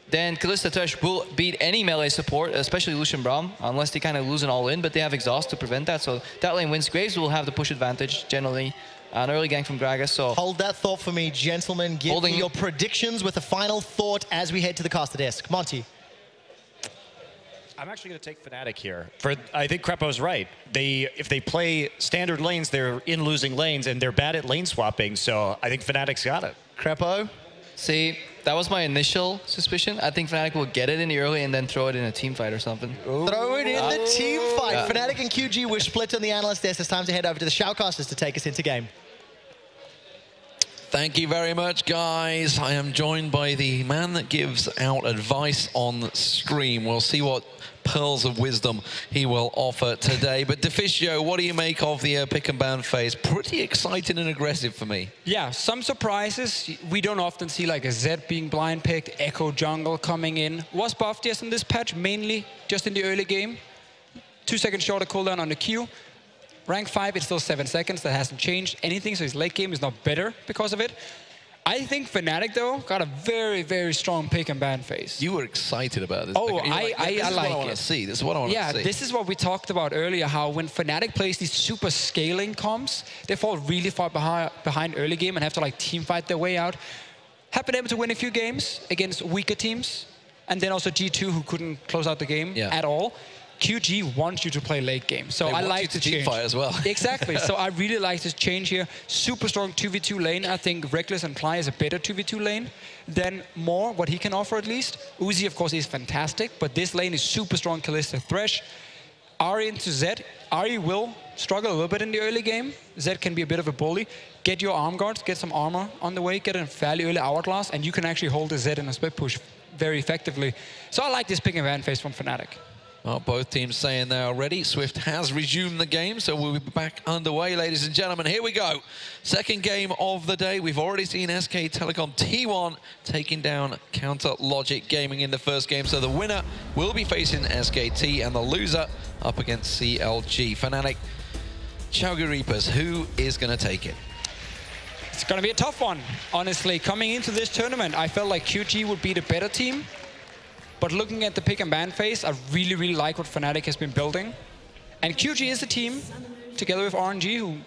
[SPEAKER 5] Then Kalista Thresh will beat any melee support, especially Lucian Braum, unless they kind of lose an all-in, but they have exhaust to prevent that. So that lane wins. Graves will have the push advantage, generally. An early gank from Gragas, so...
[SPEAKER 1] Hold that thought for me, gentlemen. Give me your predictions with a final thought as we head to the caster desk. Monty.
[SPEAKER 2] I'm actually going to take Fnatic here. I think Crepo's right. If they play standard lanes, they're in losing lanes, and they're bad at lane swapping, so I think Fnatic's got it.
[SPEAKER 1] Crepo?
[SPEAKER 5] See, that was my initial suspicion. I think Fnatic will get it in the early and then throw it in a team fight or something.
[SPEAKER 1] Ooh. Throw it in the team fight. Yeah. Fnatic and QG were split on the analyst desk. It's time to head over to the Shoutcasters to take us into game.
[SPEAKER 8] Thank you very much, guys. I am joined by the man that gives out advice on stream. We'll see what pearls of wisdom he will offer today. But DeFisio, what do you make of the pick and ban phase? Pretty exciting and aggressive for me.
[SPEAKER 9] Yeah, some surprises. We don't often see like a Zed being blind picked, Echo jungle coming in. Was buffed yes in this patch, mainly just in the early game. 2 seconds shorter cooldown on the Q. Rank 5, it's still 7 seconds. That hasn't changed anything, so his late game is not better because of it. I think Fnatic, though, got a very, very strong pick and ban phase.
[SPEAKER 8] You were excited about this.
[SPEAKER 9] Oh, I like it.
[SPEAKER 8] This is what I want to see. This is what I want to see.
[SPEAKER 9] Yeah, this is what we talked about earlier, how when Fnatic plays these super scaling comps, they fall really far behind early game and have to like team fight their way out. Have been able to win a few games against weaker teams, and then also G2, who couldn't close out the game at all. QG wants you to play late game, so I like the change.
[SPEAKER 8] Fight as well.
[SPEAKER 9] Exactly. So I really like this change here. Super strong 2v2 lane. I think Reckless and Cly is a better 2v2 lane than Moore, what he can offer at least. Uzi, of course, is fantastic, but this lane is super strong. Kalista Thresh. Ahri into Zed. Ahri will struggle a little bit in the early game. Zed can be a bit of a bully. Get your arm guards, get some armor on the way, get a fairly early hourglass, and you can actually hold the Zed in a split push very effectively. So I like this pick and ban phase from Fnatic.
[SPEAKER 8] Well, both teams saying they are ready. Swift has resumed the game, so we'll be back underway, ladies and gentlemen. Here we go. Second game of the day. We've already seen SK Telecom T1 taking down Counter Logic Gaming in the first game. So the winner will be facing SKT, and the loser up against CLG. Fnatic Xiaogu Reapers, who is going to take it?
[SPEAKER 9] It's going to be a tough one, honestly. Coming into this tournament, I felt like QG would be the better team. But looking at the pick and ban phase, I really, really like what Fnatic has been building. And QG is a team, together with RNG, who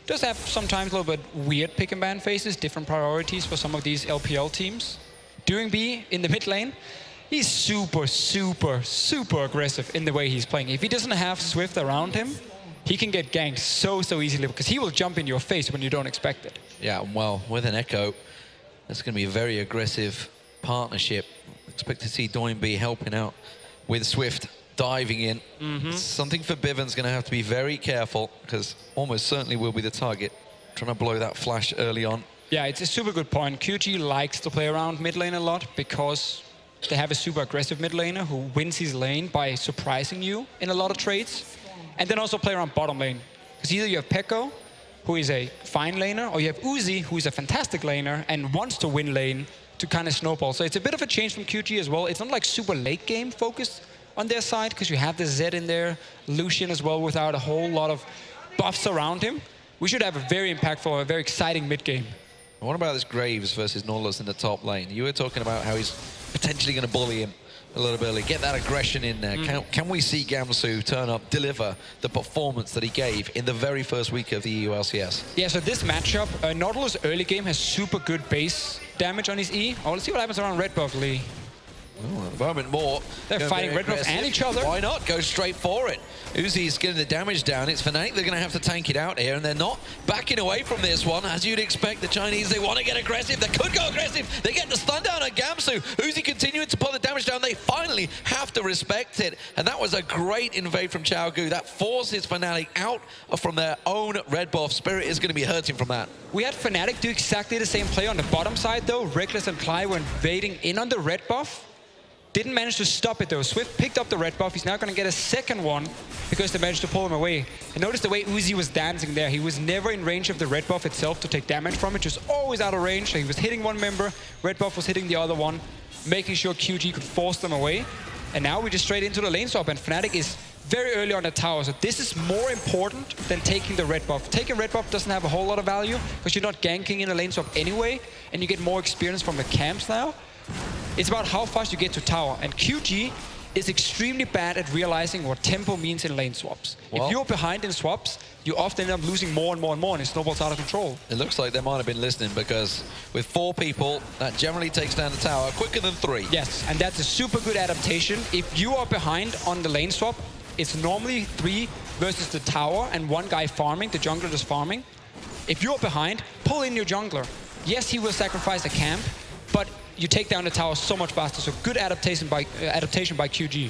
[SPEAKER 9] does have sometimes a little bit weird pick and ban phases, different priorities for some of these LPL teams. Doing B in the mid lane, he's super, super, super aggressive in the way he's playing. If he doesn't have Swift around him, he can get ganked so easily because he will jump in your face when you don't expect it.
[SPEAKER 8] Yeah, well, with an Echo, that's going to be a very aggressive partnership. Expect to see Doinb helping out with Swift diving in. Something for Biven's going to have to be very careful because almost certainly will be the target. Trying to blow that flash early on.
[SPEAKER 9] Yeah, it's a super good point. QG likes to play around mid lane a lot because they have a super aggressive mid laner who wins his lane by surprising you in a lot of trades. And then also play around bottom lane. Because either you have Pekko, who is a fine laner, or you have Uzi, who is a fantastic laner and wants to win lane to kind of snowball. So it's a bit of a change from QG as well. It's not like super late game focused on their side because you have the Zed in there, Lucian as well without a whole lot of buffs around him. We should have a very impactful, a very exciting mid game.
[SPEAKER 8] What about this Graves versus Nautilus in the top lane? You were talking about how he's potentially going to bully him a little bit early, get that aggression in there. Can we see Gamsu turn up, deliver the performance that he gave in the very first week of the EU LCS?
[SPEAKER 9] Yeah, so this matchup, Nautilus early game has super good base damage on his E. Oh, let's see what happens around red buff, Lee.
[SPEAKER 8] Oh, at the moment more.
[SPEAKER 9] They're fighting red buff and each other.
[SPEAKER 8] Why not? Go straight for it. Uzi's getting the damage down. It's Fnatic. They're going to have to tank it out here, and they're not backing away from this one. As you'd expect, the Chinese, they want to get aggressive. They could go aggressive. They get the stun down on Gamsu. Uzi continuing to pull the damage down. They finally have to respect it. And that was a great invade from Xiaogu. That forces Fnatic out from their own red buff. Spirit is going to be hurting from that.
[SPEAKER 9] We had Fnatic do exactly the same play on the bottom side, though. Reckless and Clyde were invading in on the red buff. Didn't manage to stop it though. Swift picked up the red buff. He's now going to get a second one because they managed to pull him away. And notice the way Uzi was dancing there. He was never in range of the red buff itself to take damage from it. Just always out of range. So he was hitting one member. Red buff was hitting the other one, making sure QG could force them away. And now we just straight into the lane swap. And Fnatic is very early on the tower. So this is more important than taking the red buff. Taking red buff doesn't have a whole lot of value because you're not ganking in a lane swap anyway. And you get more experience from the camps now. It's about how fast you get to tower, and QG is extremely bad at realizing what tempo means in lane swaps. Well, if you're behind in swaps, you often end up losing more and more and more, and it snowballs out of control.
[SPEAKER 8] It looks like they might have been listening because with 4 people, that generally takes down the tower quicker than 3.
[SPEAKER 9] Yes, and that's a super good adaptation. If you are behind on the lane swap, it's normally 3 versus the tower and 1 guy farming, the jungler just farming. If you're behind, pull in your jungler. Yes, he will sacrifice a camp, but you take down the tower so much faster. So good adaptation by QG.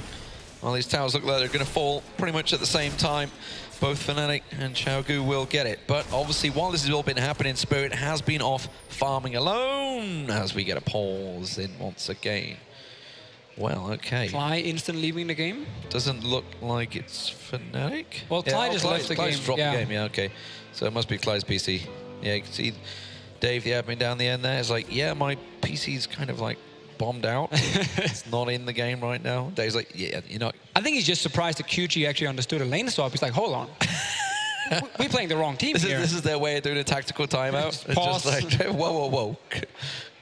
[SPEAKER 8] Well, these towers look like they're going to fall pretty much at the same time. Both Fnatic and Xiaogu will get it. But obviously, while this has all been happening, Spirit has been off farming alone as we get a pause in once again. Well, okay.
[SPEAKER 9] Clyde instant leaving the game.
[SPEAKER 8] Doesn't look like it's Fnatic.
[SPEAKER 9] Well, Clyde just left the game.
[SPEAKER 8] Dropped the game, yeah, okay. So it must be Clyde's PC. Yeah, you can see Dave, the admin down the end there, is like, yeah, my PC's kind of like bombed out. It's not in the game right now. Dave's like, yeah, you know.
[SPEAKER 9] I think he's just surprised that QG actually understood a lane swap. He's like, hold on. We're playing the wrong team here.
[SPEAKER 8] This is their way of doing a tactical timeout. It's
[SPEAKER 9] pause.
[SPEAKER 8] just like, whoa.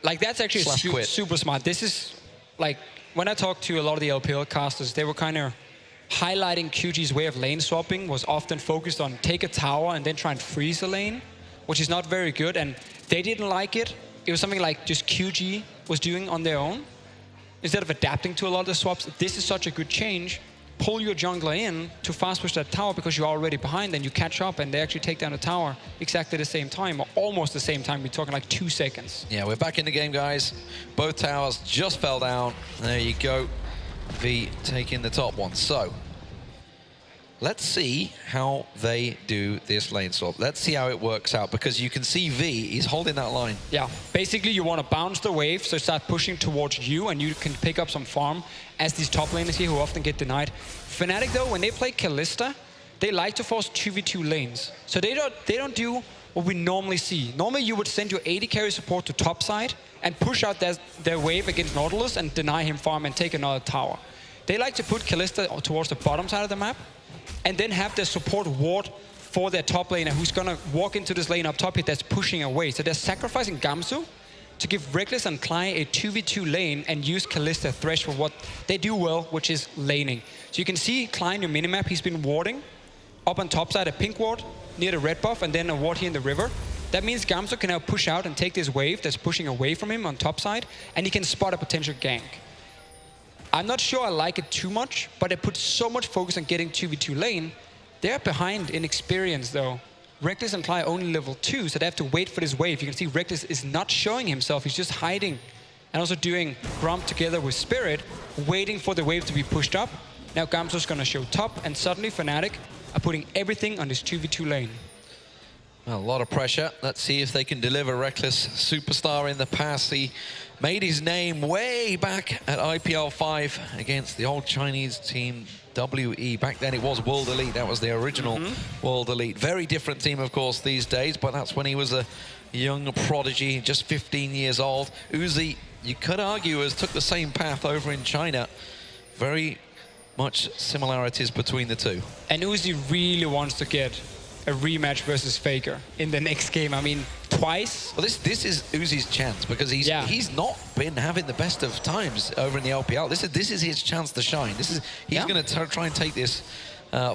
[SPEAKER 9] Like, that's actually super smart. This is, like, when I talked to a lot of the LPL casters, they were kind of highlighting QG's way of lane swapping was often focused on take a tower and then try and freeze a lane, which is not very good, and they didn't like it. It was something like just QG was doing on their own. Instead of adapting to a lot of the swaps, this is such a good change. Pull your jungler in to fast push that tower because you're already behind, and you catch up and they actually take down the tower exactly the same time, or almost the same time. We're talking like 2 seconds.
[SPEAKER 8] Yeah, we're back in the game, guys. Both towers just fell down. There you go. V taking the top one. So let's see how they do this lane swap. Let's see how it works out, because you can see V, he's holding that line.
[SPEAKER 9] Yeah, basically you want to bounce the wave, so start pushing towards you, and you can pick up some farm as these top laners here who often get denied. Fnatic, though, when they play Kalista, they like to force 2v2 lanes. So they don't do what we normally see. Normally you would send your AD carry support to top side and push out their wave against Nautilus and deny him farm and take another tower. They like to put Kalista towards the bottom side of the map, and then have their support ward for their top laner who's going to walk into this lane up top here that's pushing away. So they're sacrificing Gamsu to give Reckless and Klein a 2v2 lane and use Kalista Thresh for what they do well, which is laning. So you can see Klein in minimap, he's been warding up on top side, a pink ward near the red buff, and then a ward here in the river. That means Gamsu can now push out and take this wave that's pushing away from him on top side, and he can spot a potential gank. I'm not sure I like it too much, but it puts so much focus on getting 2v2 lane. They're behind in experience though. Reckless and Clyde only level 2, so they have to wait for this wave. You can see Reckless is not showing himself, he's just hiding. And also doing Gromp together with Spirit, waiting for the wave to be pushed up. Now Gamsu's gonna show top, and suddenly Fnatic are putting everything on this 2v2 lane.
[SPEAKER 8] Well, a lot of pressure. Let's see if they can deliver. Reckless, superstar in the past. He made his name way back at IPL 5 against the old Chinese team WE. Back then it was World Elite. That was the original World Elite. Very different team, of course, these days, but that's when he was a young prodigy, just 15 years old. Uzi, you could argue, has took the same path over in China. Very much similarities between the two.
[SPEAKER 9] And Uzi really wants to get a rematch versus Faker in the next game. I mean, twice.
[SPEAKER 8] Well, this is Uzi's chance because he's not been having the best of times over in the LPL. This is his chance to shine. He's going to try and take this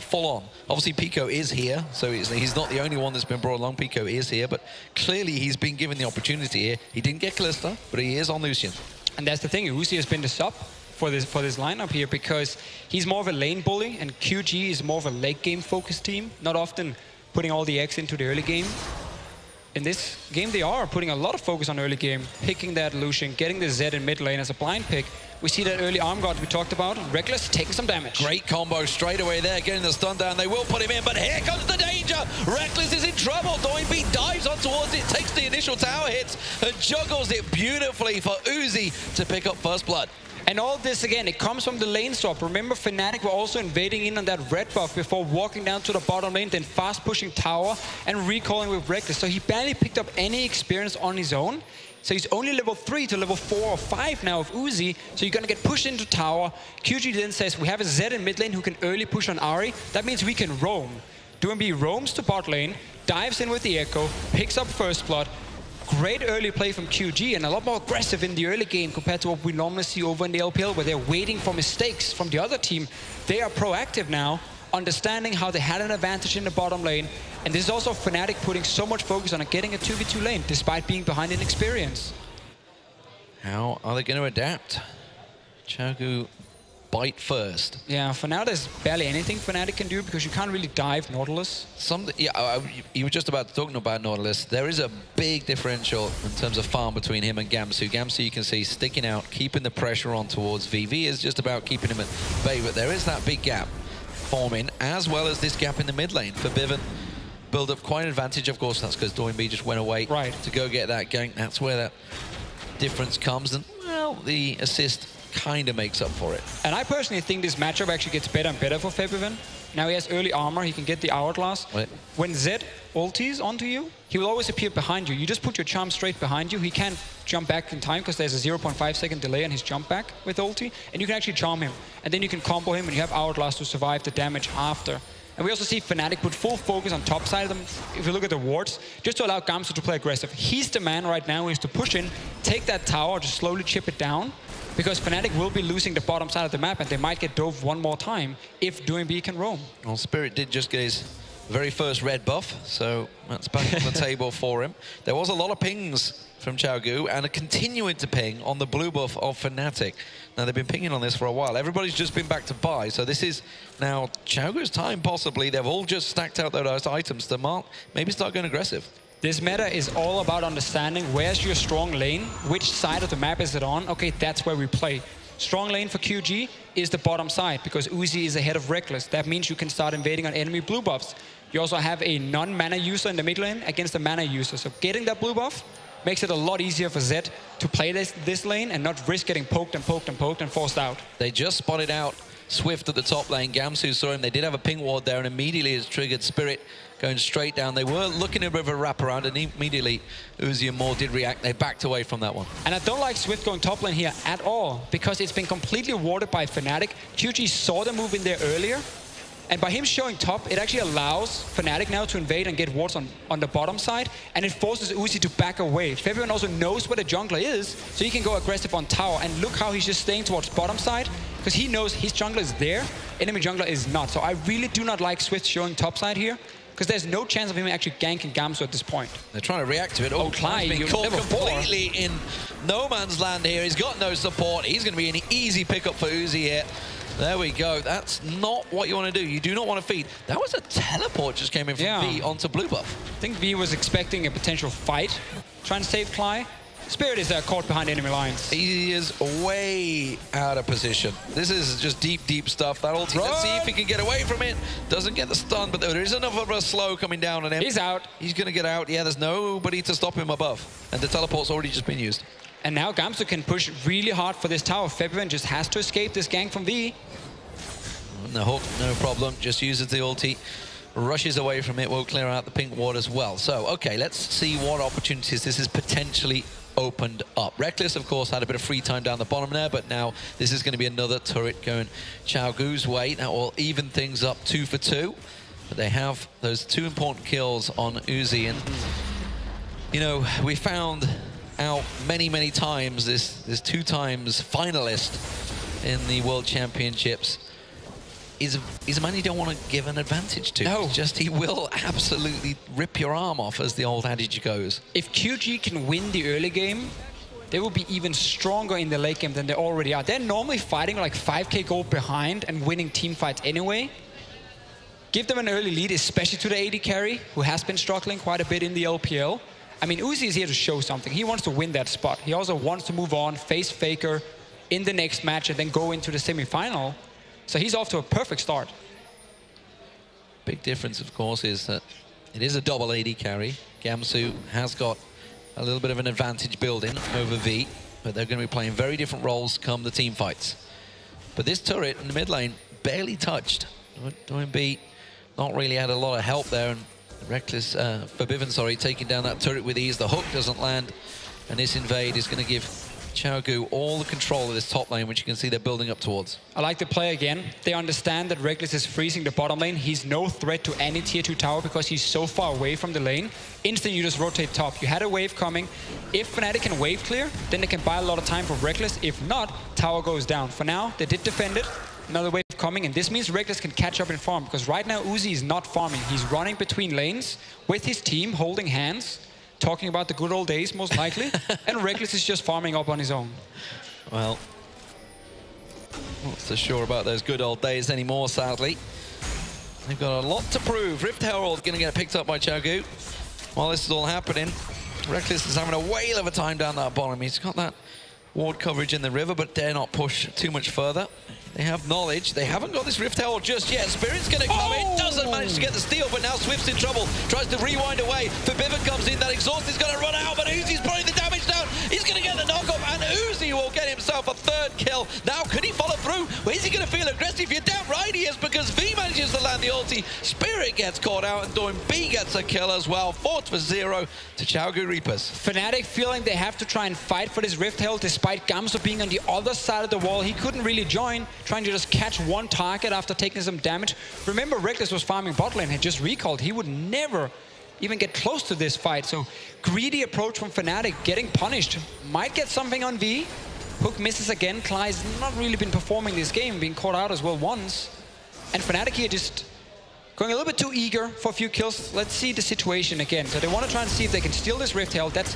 [SPEAKER 8] full on. Obviously, Pico is here, so he's not the only one that's been brought along. Pico is here, but clearly he's been given the opportunity here. He didn't get Kalista, but he is on Lucian.
[SPEAKER 9] And that's the thing. Uzi has been the sub for this lineup here because he's more of a lane bully, and QG is more of a late game focused team. Not often putting all the X into the early game. In this game, they are putting a lot of focus on early game, picking that Lucian, getting the Zed in mid lane as a blind pick. We see that early arm guard we talked about. Reckless taking some damage.
[SPEAKER 8] Great combo straight away there, getting the stun down. They will put him in, but here comes the danger. Reckless is in trouble. Doinb dives on towards it, takes the initial tower hits, and juggles it beautifully for Uzi to pick up first blood.
[SPEAKER 9] And all this, again, it comes from the lane swap. Remember, Fnatic were also invading in on that red buff before walking down to the bottom lane, then fast pushing tower and recalling with Reckless. So he barely picked up any experience on his own. So he's only level 3 to level 4 or 5 now of Uzi. So you're going to get pushed into tower. QG then says, we have a Zed in mid lane who can early push on Ahri. That means we can roam. Doinb roams to bot lane, dives in with the Echo, picks up first blood. Great early play from QG and a lot more aggressive in the early game compared to what we normally see over in the LPL where they're waiting for mistakes from the other team. They are proactive now, understanding how they had an advantage in the bottom lane. And this is also Fnatic putting so much focus on getting a 2v2 lane despite being behind in experience.
[SPEAKER 8] How are they going to adapt? Chagu bite first.
[SPEAKER 9] Yeah, for now there's barely anything Fnatic can do because you can't really dive Nautilus.
[SPEAKER 8] You were just about talking about Nautilus. There is a big differential in terms of farm between him and Gamsu. Gamsu, you can see, sticking out, keeping the pressure on towards VV is just about keeping him at bay, but there is that big gap forming, as well as this gap in the mid lane for Bivin. Build up quite an advantage, of course, that's because Doinb just went away to go get that gank. That's where that difference comes, and, well, the assist kind of makes up for it.
[SPEAKER 9] And I personally think this matchup actually gets better and better for Febiven. Now he has early armor, he can get the hourglass. When Zed ultis onto you, he will always appear behind you. You just put your charm straight behind you. He can't jump back in time because there's a 0.5 second delay on his jump back with ulti, and you can actually charm him. And then you can combo him and you have hourglass to survive the damage after. And we also see Fnatic put full focus on top side of them, if you look at the wards, just to allow Gamsu to play aggressive. He's the man right now who is to push in, take that tower, just slowly chip it down, because Fnatic will be losing the bottom side of the map and they might get dove one more time if Doinb can roam.
[SPEAKER 8] Well, Spirit did just get his very first red buff, so that's back on the table for him. There was a lot of pings from Chaogu and a continuing to ping on the blue buff of Fnatic. Now, they've been pinging on this for a while. Everybody's just been back to buy, so this is now Chaogu's time, possibly. They've all just stacked out those items to maybe start going aggressive.
[SPEAKER 9] This meta is all about understanding where's your strong lane, which side of the map is it on. Okay, that's where we play. Strong lane for QG is the bottom side because Uzi is ahead of Reckless. That means you can start invading on enemy blue buffs. You also have a non-mana user in the mid lane against a mana user. So getting that blue buff makes it a lot easier for Zed to play this lane and not risk getting poked and poked and poked and forced out.
[SPEAKER 8] They just spotted out Swift at the top lane. Gamsu saw him. They did have a ping ward there and immediately has triggered Spirit going straight down. They were looking at a bit of a wraparound and immediately Uzi and Moore did react. They backed away from that one.
[SPEAKER 9] And I don't like Swift going top lane here at all because it's been completely warded by Fnatic. QG saw the move in there earlier And by him showing top, it actually allows Fnatic now to invade and get wards on the bottom side, and it forces Uzi to back away. Febiven also knows where the jungler is, so he can go aggressive on tower. And look how he's just staying towards bottom side, because he knows his jungler is there, enemy jungler is not. So I really do not like Swift showing top side here, because there's no chance of him actually ganking Gamsu at this point.
[SPEAKER 8] They're trying to react to it.
[SPEAKER 9] Oh, Clyde,
[SPEAKER 8] been
[SPEAKER 9] you're
[SPEAKER 8] caught
[SPEAKER 9] level 4.
[SPEAKER 8] completely in no man's land here. He's got no support. He's going to be an easy pickup for Uzi here. There we go. That's not what you want to do. You do not want to feed. That was a teleport just came in from V onto blue buff.
[SPEAKER 9] I think V was expecting a potential fight, trying to save Cly. Spirit is caught behind enemy lines.
[SPEAKER 8] He is way out of position. This is just deep, deep stuff. That ulti, let's see if he can get away from it. Doesn't get the stun, but there is enough of a slow coming down on him.
[SPEAKER 9] He's out.
[SPEAKER 8] He's going to get out. Yeah, there's nobody to stop him above. And the teleport's already just been used.
[SPEAKER 9] And now Gamsu can push really hard for this tower. Febiven just has to escape this gank from V.
[SPEAKER 8] The hook, no problem. Just uses the ulti. Rushes away from it. Will clear out the pink ward as well. So, okay, let's see what opportunities this is potentially opened up. Reckless, of course, had a bit of free time down the bottom there, but now this is going to be another turret going Xiaogu's way. That will even things up 2 for 2. But they have those 2 important kills on Uzi. And, you know, we found out many, many times this 2 times finalist in the World Championships is a man you don't want to give an advantage to.
[SPEAKER 9] No.
[SPEAKER 8] It's just he will absolutely rip your arm off, as the old adage goes.
[SPEAKER 9] If QG can win the early game, they will be even stronger in the late game than they already are. They're normally fighting like 5k gold behind and winning team fights anyway. Give them an early lead, especially to the AD carry, who has been struggling quite a bit in the LPL. I mean, Uzi is here to show something. He wants to win that spot. He also wants to move on, face Faker in the next match, and then go into the semi-final. So he's off to a perfect start.
[SPEAKER 8] Big difference, of course, is that it is a double AD carry. Gamsu has got a little bit of an advantage building over V, but they're going to be playing very different roles come the team fights. But this turret in the mid lane barely touched. Doinb not really had a lot of help there, and Reckless, Febiven, sorry, taking down that turret with ease. The hook doesn't land, and this invade is going to give Xiaogu all the control of this top lane, which you can see they're building up towards.
[SPEAKER 9] I like the play again. They understand that Reckless is freezing the bottom lane. He's no threat to any tier 2 tower because he's so far away from the lane. Instantly, you just rotate top. You had a wave coming. If Fnatic can wave clear, then they can buy a lot of time for Reckless. If not, tower goes down. For now, they did defend it. Another wave coming, and this means Reckless can catch up and farm, because right now Uzi is not farming. He's running between lanes with his team, holding hands, talking about the good old days, most likely, and Reckless is just farming up on his own.
[SPEAKER 8] Well, not so sure about those good old days anymore, sadly. They've got a lot to prove. Rift Herald going to get picked up by Xiaogu. While this is all happening, Reckless is having a whale of a time down that bottom. He's got that ward coverage in the river, but dare not push too much further. They have knowledge. They haven't got this Rift Herald just yet. Spirit's going to come in. Doesn't manage to get the steal, but now Swift's in trouble. Tries to rewind away. Febiven comes in. That exhaust is going to run out, but Uzi's putting the damage down. He's going to get the knockoff, and Uzi will get himself a 3rd kill. Now, can he follow through? Well, is he going to feel aggressive? You're damn right he is, because V manages to land the ulti. Spirit gets caught out, and Doinb gets a kill as well. 4 for 0 to Xiaogu Reapers.
[SPEAKER 9] Fnatic feeling they have to try and fight for this Rift Herald, despite Gamsu being on the other side of the wall. He couldn't really join, trying to just catch one target after taking some damage. Remember, Reckless was farming bot lane, had just recalled. He would never even get close to this fight. So greedy approach from Fnatic, getting punished. Might get something on V. Hook misses again. Cly's not really been performing this game, being caught out as well once. And Fnatic here just going a little bit too eager for a few kills. Let's see the situation again. So they want to try and see if they can steal this Rift Herald. That's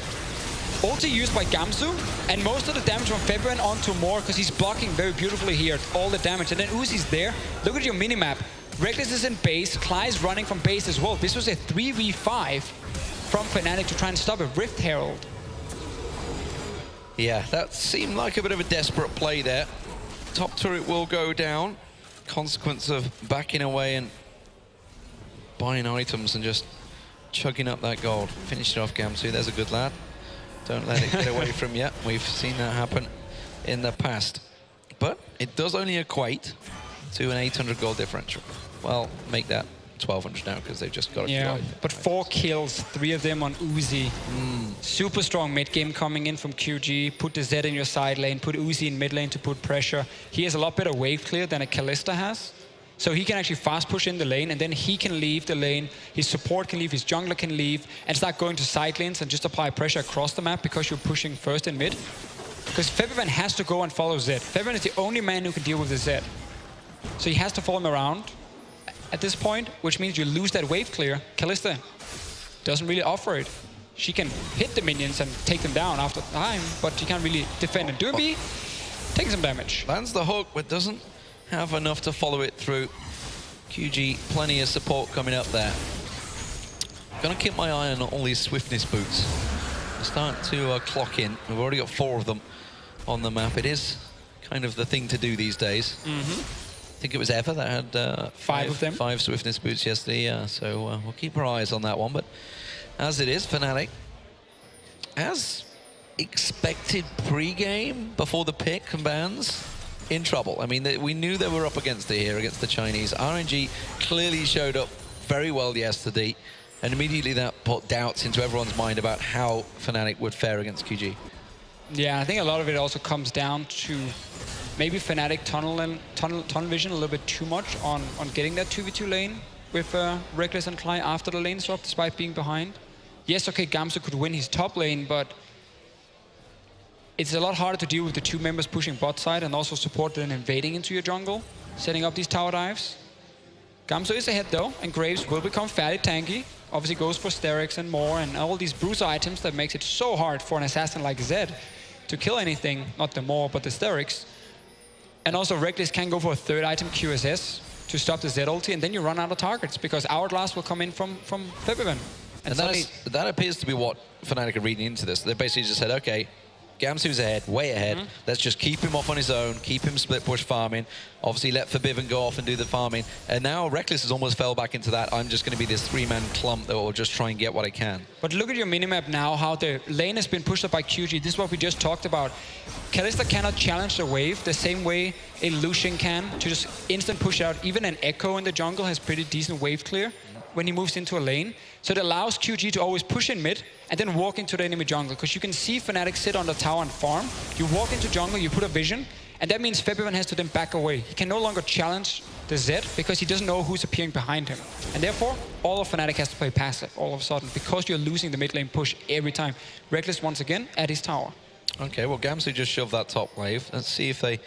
[SPEAKER 9] ulti used by Gamsu, and most of the damage from Febiven onto Moore, because he's blocking very beautifully here, all the damage. And then Uzi's there. Look at your minimap. Reckless is in base. Cly's running from base as well. This was a 3v5 from Fnatic to try and stop a Rift Herald.
[SPEAKER 8] Yeah, that seemed like a bit of a desperate play there. Top turret will go down. Consequence of backing away and buying items and just chugging up that gold. Finish it off, Gamsu. There's a good lad. Don't let it get away from you. We've seen that happen in the past. But it does only equate to an 800 gold differential. Well, make that 1,200 now, because they've just got
[SPEAKER 9] a but 4 kills, 3 of them on Uzi. Super strong mid game coming in from QG. Put the Z in your side lane, put Uzi in mid lane to put pressure. He has a lot better wave clear than a Kalista has. So he can actually fast push in the lane, and then he can leave the lane, his support can leave, his jungler can leave, and start going to side lanes and just apply pressure across the map because you're pushing first in mid. Because Febiven has to go and follow Zed. Febiven is the only man who can deal with the Zed. So he has to follow him around at this point, which means you lose that wave clear. Kalista doesn't really offer it. She can hit the minions and take them down after time, but she can't really defend. And Doomby taking some damage.
[SPEAKER 8] Lands the hook, but doesn't have enough to follow it through. QG, plenty of support coming up there. Gonna keep my eye on all these swiftness boots. Start to clock in. We've already got 4 of them on the map. It is kind of the thing to do these days. I think it was Eva that had
[SPEAKER 9] 5 of them.
[SPEAKER 8] 5 swiftness boots yesterday, yeah. So we'll keep our eyes on that one. But as it is, Fnatic, as expected pre-game before the pick and bans, in trouble. I mean, we knew they were up against it here, against the Chinese. RNG clearly showed up very well yesterday, and immediately that put doubts into everyone's mind about how Fnatic would fare against QG.
[SPEAKER 9] Yeah, I think a lot of it also comes down to maybe Fnatic tunnel vision a little bit too much on getting that 2v2 lane with Reckless and Cly after the lane swap, despite being behind. Yes, okay, Gamsu could win his top lane, but it's a lot harder to deal with the 2 members pushing bot side and also support then invading into your jungle, setting up these tower dives. Gamsu is ahead though, and Graves will become fairly tanky. Obviously goes for Sterix and more, and all these bruiser items that makes it so hard for an assassin like Zed to kill anything, not the Maw, but the Sterix. And also Reckless can go for a 3rd item QSS to stop the Zed ulti, and then you run out of targets because Hourglass will come in from Febiven.
[SPEAKER 8] And that appears to be what Fnatic are reading into this. They basically just said, okay, Gamsu's ahead, way ahead. Let's just keep him off on his own, keep him split push farming. Obviously let Febiven go off and do the farming. And now Reckless has almost fell back into that. I'm just going to be this 3-man clump that will just try and get what I can.
[SPEAKER 9] But look at your minimap now, how the lane has been pushed up by QG. This is what we just talked about. Kalista cannot challenge the wave the same way a Lucian can to just instant push out. Even an Echo in the jungle has pretty decent wave clear when he moves into a lane. So it allows QG to always push in mid and then walk into the enemy jungle. Because you can see Fnatic sit on the tower and farm. You walk into jungle, you put a vision, and that means Febiven has to then back away. He can no longer challenge the Zed because he doesn't know who's appearing behind him. And therefore, all of Fnatic has to play passive all of a sudden because you're losing the mid lane push every time. Reckless once again at his tower.
[SPEAKER 8] Okay, well, Gamsu just shoved that top wave. Let's see if they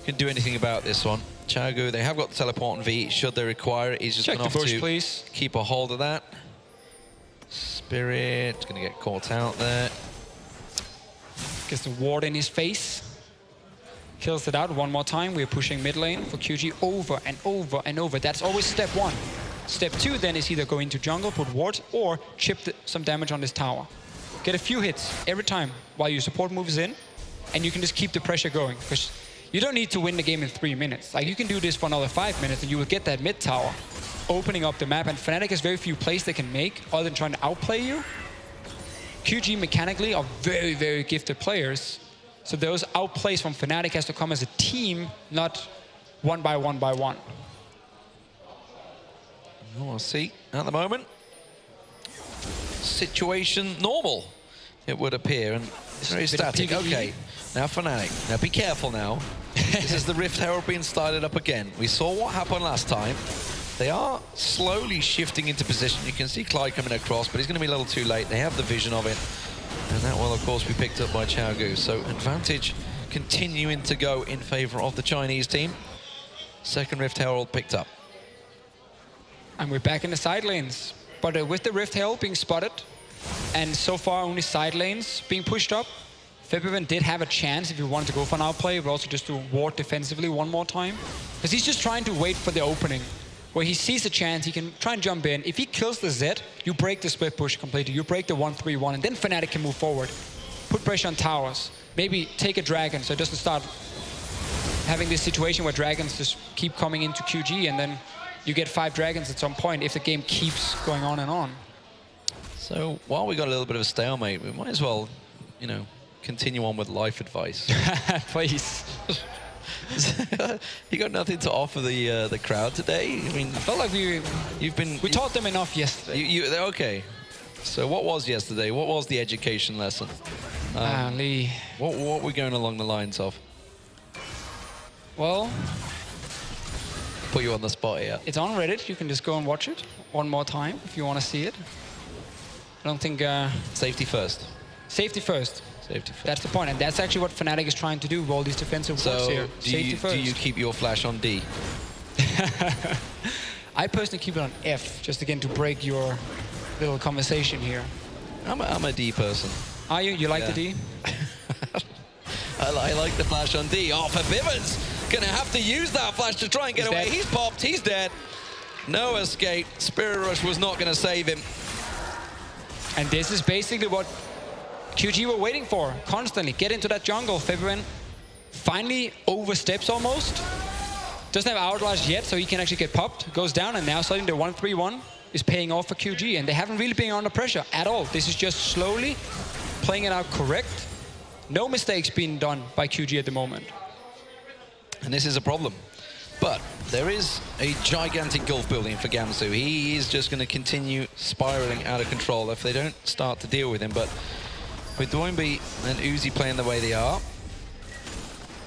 [SPEAKER 8] can do anything about this one. Chagu, they have got the teleport on V. Should they require it, he's just going to have to
[SPEAKER 9] please
[SPEAKER 8] keep a hold of that. Spirit, going to get caught out there.
[SPEAKER 9] Gets the ward in his face. Kills it out one more time. We're pushing mid lane for QG over and over and over. That's always step 1. Step 2 then is either go into jungle, put wards, or chip some damage on this tower. Get a few hits every time while your support moves in, and you can just keep the pressure going. Because you don't need to win the game in 3 minutes. Like, you can do this for another 5 minutes, and you will get that mid tower, opening up the map. And Fnatic has very few plays they can make other than trying to outplay you. QG mechanically are very, very gifted players. So those outplays from Fnatic has to come as a team, not one by one by one.
[SPEAKER 8] We'll see at the moment. Situation normal, it would appear, and it's very static. Okay, now Fnatic. Now be careful now. This is the Rift Herald being started up again. We saw what happened last time. They are slowly shifting into position. You can see Clyde coming across, but he's going to be a little too late. They have the vision of it, and that will, of course, be picked up by Chaogu. So advantage continuing to go in favor of the Chinese team. Second Rift Herald picked up.
[SPEAKER 9] And we're back in the side lanes. But with the Rift Herald being spotted, and so far only side lanes being pushed up, Febiven did have a chance if he wanted to go for an outplay, but also just to ward defensively one more time. Because he's just trying to wait for the opening, where he sees a chance, he can try and jump in. If he kills the Zed, you break the split push completely. You break the 1-3-1, and then Fnatic can move forward. Put pressure on towers. Maybe take a dragon so it doesn't start having this situation where dragons just keep coming into QG, and then you get 5 dragons at some point if the game keeps going on and on.
[SPEAKER 8] So while we got a little bit of a stalemate, we might as well, you know, continue on with life advice.
[SPEAKER 9] Please.
[SPEAKER 8] You got nothing to offer the crowd today? I mean,
[SPEAKER 9] I felt like we taught them enough yesterday.
[SPEAKER 8] Okay. So what was yesterday? What was the education lesson?
[SPEAKER 9] Lee.
[SPEAKER 8] What were we going along the lines of?
[SPEAKER 9] Well,
[SPEAKER 8] put you on the spot here.
[SPEAKER 9] It's on Reddit. You can just go and watch it one more time if you want to see it. I don't think...
[SPEAKER 8] Safety first.
[SPEAKER 9] Safety first.
[SPEAKER 8] Safety first.
[SPEAKER 9] That's the point, and that's actually what Fnatic is trying to do with all these defensive works here. Safety first.
[SPEAKER 8] Do you keep your flash on D?
[SPEAKER 9] I personally keep it on F, just again to break your little conversation here.
[SPEAKER 8] I'm a D person.
[SPEAKER 9] Are you? You like the D?
[SPEAKER 8] I like the flash on D. Oh, Forbiven's gonna have to use that flash to try and get away.
[SPEAKER 9] Dead.
[SPEAKER 8] He's popped, he's dead. No escape. Spirit Rush was not gonna save him.
[SPEAKER 9] And this is basically what QG were waiting for, constantly. Get into that jungle. Febiven finally oversteps almost. Doesn't have Hourglass yet, so he can actually get popped. Goes down, and now suddenly the 1-3-1 is paying off for QG, and they haven't really been under pressure at all. This is just slowly playing it out correct. No mistakes being done by QG at the moment.
[SPEAKER 8] And this is a problem. But there is a gigantic gulf building for Gamsu. He is just going to continue spiraling out of control if they don't start to deal with him. But with Doinby and Uzi playing the way they are,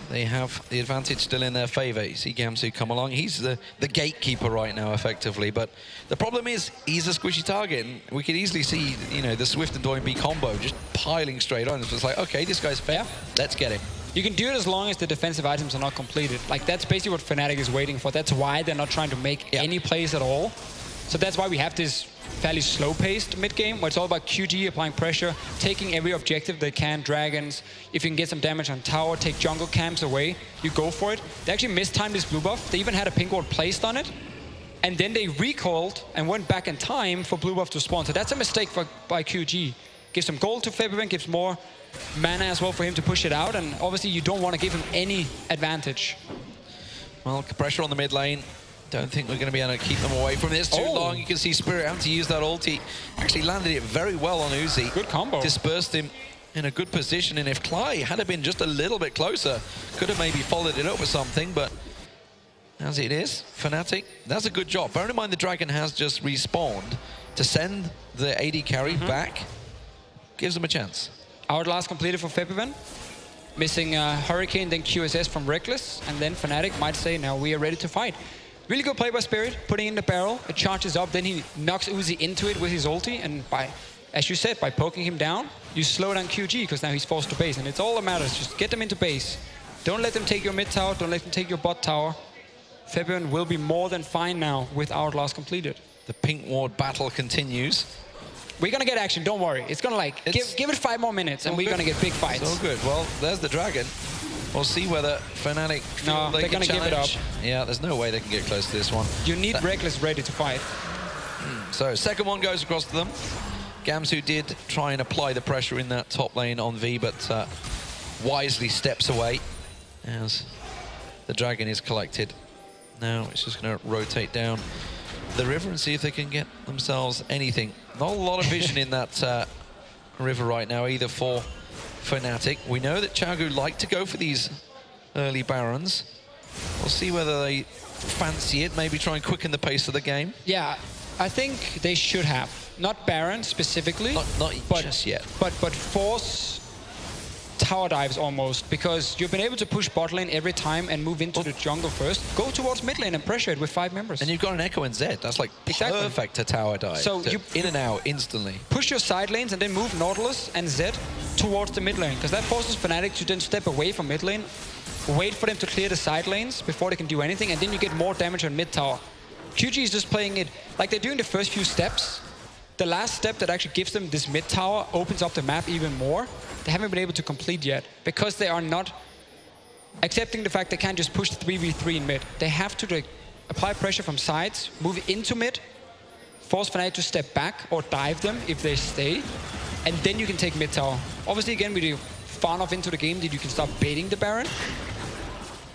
[SPEAKER 8] they have the advantage still in their favor. You see Gamsu come along. He's the gatekeeper right now, effectively. But the problem is he's a squishy target. And we could easily see, you know, the Swift and Doinby combo just piling straight on. It's just like, okay, this guy's fair. Let's get him.
[SPEAKER 9] You can do it as long as the defensive items are not completed. Like, that's basically what Fnatic is waiting for. That's why they're not trying to make any plays at all. So that's why we have this fairly slow-paced mid-game, where it's all about QG applying pressure, taking every objective they can, dragons. If you can get some damage on tower, take jungle camps away, you go for it. They actually mistimed this blue buff. They even had a pink ward placed on it. And then they recalled and went back in time for blue buff to spawn. So that's a mistake by QG. Gives some gold to Febiven, gives more mana as well for him to push it out, and obviously you don't want to give him any advantage.
[SPEAKER 8] Well, pressure on the mid lane. Don't think we're going to be able to keep them away from this too long. You can see Spirit having to use that ulti. Actually landed it very well on Uzi.
[SPEAKER 9] Good combo.
[SPEAKER 8] Dispersed him in a good position, and if Klai had been just a little bit closer, could have maybe followed it up with something, but as it is, Fnatic, that's a good job. Bear in mind the Dragon has just respawned to send the AD carry back. Gives them a chance.
[SPEAKER 9] Outlast completed for Febiven. Missing Hurricane, then QSS from Reckless, and then Fnatic might say, now we are ready to fight. Really good play by Spirit, putting in the barrel, it charges up, then he knocks Uzi into it with his ulti, and by, as you said, by poking him down, you slow down QG, because now he's forced to base, and it's all that matters, just get them into base. Don't let them take your mid tower, don't let them take your bot tower. Febiven will be more than fine now with Outlast completed.
[SPEAKER 8] The pink ward battle continues.
[SPEAKER 9] We're going to get action, don't worry. It's going to like, give it 5 more minutes and we're going to get big fights.
[SPEAKER 8] So good. Well, there's the Dragon. We'll see whether Fnatic feel
[SPEAKER 9] they're going to give it up.
[SPEAKER 8] Yeah, there's no way they can get close to this one.
[SPEAKER 9] You need Reckless ready to fight.
[SPEAKER 8] So, second one goes across to them. Gamsu did try and apply the pressure in that top lane on V, but wisely steps away as the Dragon is collected. Now it's just going to rotate down the river and see if they can get themselves anything. Not a lot of vision in that river right now, either for Fnatic. We know that Chagu like to go for these early Barons. We'll see whether they fancy it, maybe try and quicken the pace of the game.
[SPEAKER 9] Yeah, I think they should have. Not Baron specifically.
[SPEAKER 8] Not just yet.
[SPEAKER 9] But force tower dives almost, because you've been able to push bot lane every time and move into the jungle first. Go towards mid lane and pressure it with 5 members.
[SPEAKER 8] And you've got an Echo and Zed. That's like perfect to tower dive.
[SPEAKER 9] So you
[SPEAKER 8] in and out instantly.
[SPEAKER 9] Push your side lanes and then move Nautilus and Zed towards the mid lane, because that forces Fnatic to then step away from mid lane, wait for them to clear the side lanes before they can do anything, and then you get more damage on mid tower. QG is just playing it like they're doing the first few steps. The last step that actually gives them this mid tower opens up the map even more. They haven't been able to complete yet because they are not accepting the fact they can't just push 3v3 in mid. They have to apply pressure from sides, move into mid, force Fnatic to step back or dive them if they stay, and then you can take mid tower. Obviously, again, we're far enough into the game that you can start baiting the Baron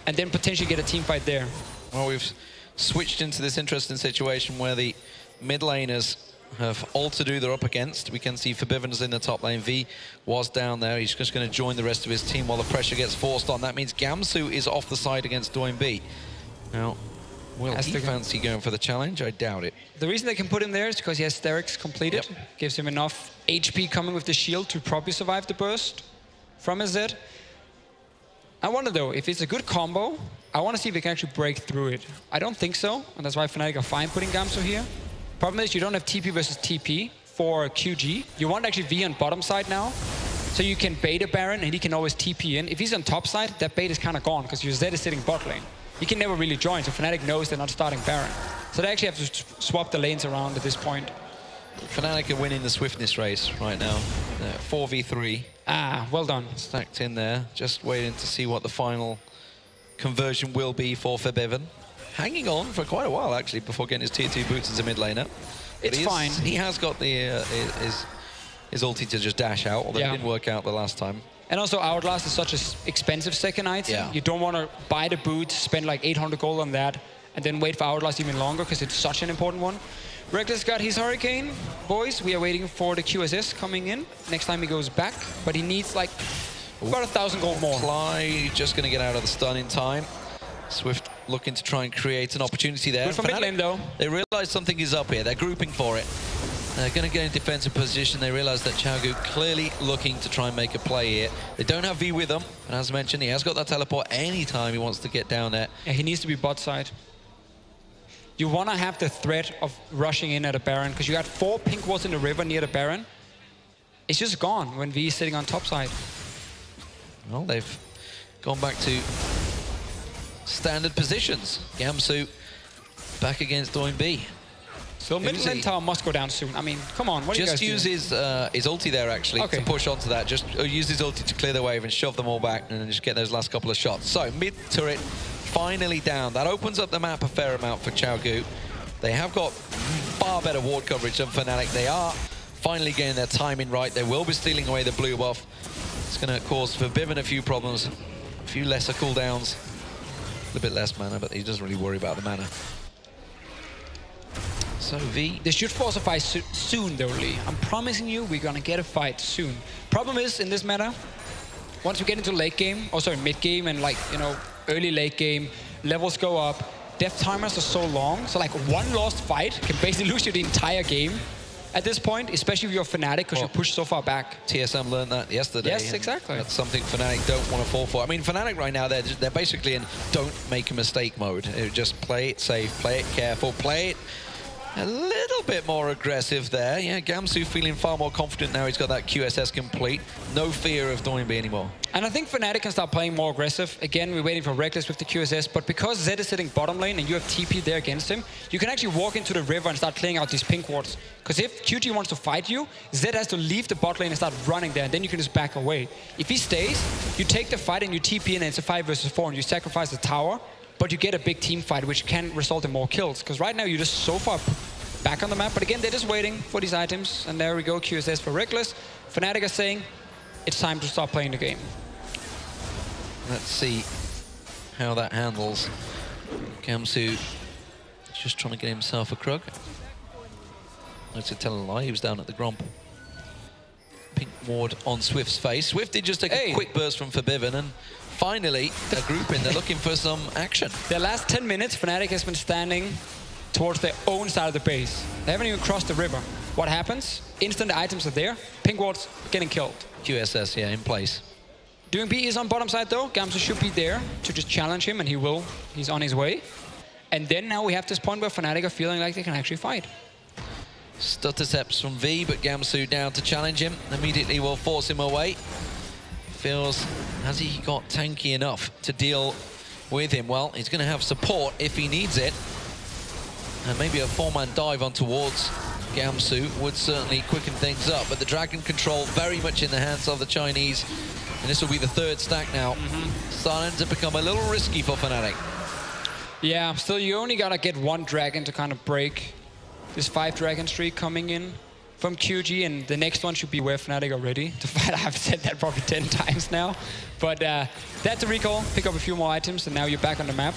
[SPEAKER 9] and then potentially get a team fight there.
[SPEAKER 8] Well, we've switched into this interesting situation where the mid laners have all to do they're up against. We can see Forbiven's in the top lane. V was down there. He's just going to join the rest of his team while the pressure gets forced on. That means Gamsu is off the side against Doinby. Now, will he fancy going for the challenge? I doubt it.
[SPEAKER 9] The reason they can put him there is because he has Sterix completed. Yep. Gives him enough HP coming with the shield to probably survive the burst from his Zed. I wonder though, if it's a good combo, I want to see if they can actually break through it. I don't think so, and that's why Fnatic are fine putting Gamsu here. Problem is you don't have TP versus TP for QG. You want actually V on bottom side now, so you can bait a Baron and he can always TP in. If he's on top side, that bait is kind of gone because your Zed is sitting bot lane. He can never really join, so Fnatic knows they're not starting Baron. So they actually have to swap the lanes around at this point.
[SPEAKER 8] Fnatic are winning the swiftness race right now. 4v3.
[SPEAKER 9] Ah, well done.
[SPEAKER 8] Stacked in there, just waiting to see what the final conversion will be for Forbidden. Hanging on for quite a while, actually, before getting his tier 2 boots as a mid laner.
[SPEAKER 9] It's fine.
[SPEAKER 8] He has got the his ulti to just dash out, although it didn't work out the last time.
[SPEAKER 9] And also, Hourglass is such an expensive second item.
[SPEAKER 8] Yeah.
[SPEAKER 9] You don't want to buy the boot, spend like 800 gold on that, and then wait for Hourglass even longer, because it's such an important one. Reckless got his Hurricane. Boys, we are waiting for the QSS coming in. Next time he goes back, but he needs like about 1,000 gold more.
[SPEAKER 8] Fly just going to get out of the stun in time. Swift looking to try and create an opportunity there.
[SPEAKER 9] Good for mid lane, though.
[SPEAKER 8] They realize something is up here. They're grouping for it. They're going to get in defensive position. They realize that Xiaogu clearly looking to try and make a play here. They don't have V with them. And as mentioned, he has got that teleport anytime he wants to get down there.
[SPEAKER 9] Yeah, he needs to be bot side. You want to have the threat of rushing in at a Baron, because you got 4 pink wards in the river near the Baron. It's just gone when V is sitting on top side.
[SPEAKER 8] Well, they've gone back to standard positions. Gamsu back against Doin B.
[SPEAKER 9] So mid lane tower must go down soon. I mean, come on, what are you guys doing?
[SPEAKER 8] Just use his ulti there, actually, to push onto that. Just use his ulti to clear the wave and shove them all back and then just get those last couple of shots. So, mid turret finally down. That opens up the map a fair amount for Xiaogu. They have got far better ward coverage than Fnatic. They are finally getting their timing right. They will be stealing away the blue buff. It's going to cause Forbidden a few problems, a few lesser cooldowns. A little bit less mana, but he doesn't really worry about the mana. So V.
[SPEAKER 9] They should force a fight soon, though, Lee. I'm promising you we're going to get a fight soon. Problem is, in this meta, once we get into late game, oh sorry, mid game and like, you know, early late game, levels go up, death timers are so long, so like one lost fight can basically lose you the entire game at this point, especially if you're Fnatic, because you push so far back.
[SPEAKER 8] TSM learned that yesterday.
[SPEAKER 9] Yes, exactly.
[SPEAKER 8] That's something Fnatic don't want to fall for. I mean, Fnatic right now, they're basically in don't make a mistake mode. Just play it safe, play it careful, play it a little bit more aggressive there. Yeah, Gamsu feeling far more confident now he's got that QSS complete. No fear of Doin B anymore.
[SPEAKER 9] And I think Fnatic can start playing more aggressive. Again, we're waiting for Reckless with the QSS, but because Zed is sitting bottom lane and you have TP there against him, you can actually walk into the river and start clearing out these pink wards. Because if QG wants to fight you, Zed has to leave the bot lane and start running there, and then you can just back away. If he stays, you take the fight and you TP in, and it's a 5 versus 4, and you sacrifice the tower, but you get a big team fight, which can result in more kills. Because right now, you're just so far back on the map. But again, they're just waiting for these items. And there we go, QSS for Reckless. Fnatic are saying, it's time to start playing the game.
[SPEAKER 8] Let's see how that handles. Gamsu just trying to get himself a Krug. Let's tell a lie, he was down at the Gromp. Pink ward on Swift's face. Swift did just take a quick burst from Forbidden, and finally, they're grouping. They're looking for some action.
[SPEAKER 9] The last 10 minutes, Fnatic has been standing towards their own side of the base. They haven't even crossed the river. What happens? Instant items are there. Pink wards getting killed.
[SPEAKER 8] QSS, yeah, in place.
[SPEAKER 9] Doing B is on bottom side though. Gamsu should be there to just challenge him, and he will. He's on his way. And then now we have this point where Fnatic are feeling like they can actually fight.
[SPEAKER 8] Stutter steps from V, but Gamsu down to challenge him. Immediately will force him away. Feels, has he got tanky enough to deal with him? Well, he's going to have support if he needs it. And maybe a 4-man dive on towards Gamsu would certainly quicken things up. But the Dragon control very much in the hands of the Chinese. And this will be the third stack now. Starting to become a little risky for Fnatic.
[SPEAKER 9] Yeah, still you only gotta get one Dragon to kind of break this 5 Dragon streak coming in from QG, and the next one should be where Fnatic are ready to fight. I've said that probably 10 times now. But that's a recall, pick up a few more items, and now you're back on the map.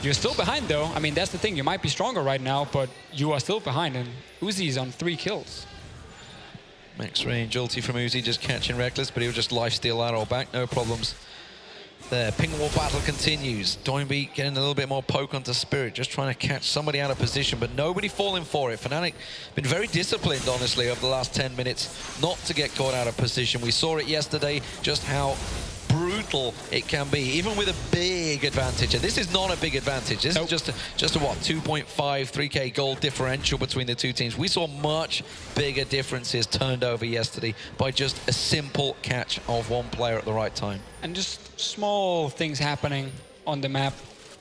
[SPEAKER 9] You're still behind though. I mean, that's the thing, you might be stronger right now, but you are still behind, and Uzi's on 3 kills.
[SPEAKER 8] Max range ulti from Uzi, just catching Reckless, but he'll just lifesteal that all back, no problems there. Ping war battle continues. Doin B getting a little bit more poke onto Spirit, just trying to catch somebody out of position, but nobody falling for it. Fnatic been very disciplined, honestly, over the last 10 minutes, not to get caught out of position. We saw it yesterday, just how brute detrimental it can be, even with a big advantage. And this is not a big advantage. This is just a what, 2.5, 3K gold differential between the two teams. We saw much bigger differences turned over yesterday by just a simple catch of one player at the right time.
[SPEAKER 9] And just small things happening on the map.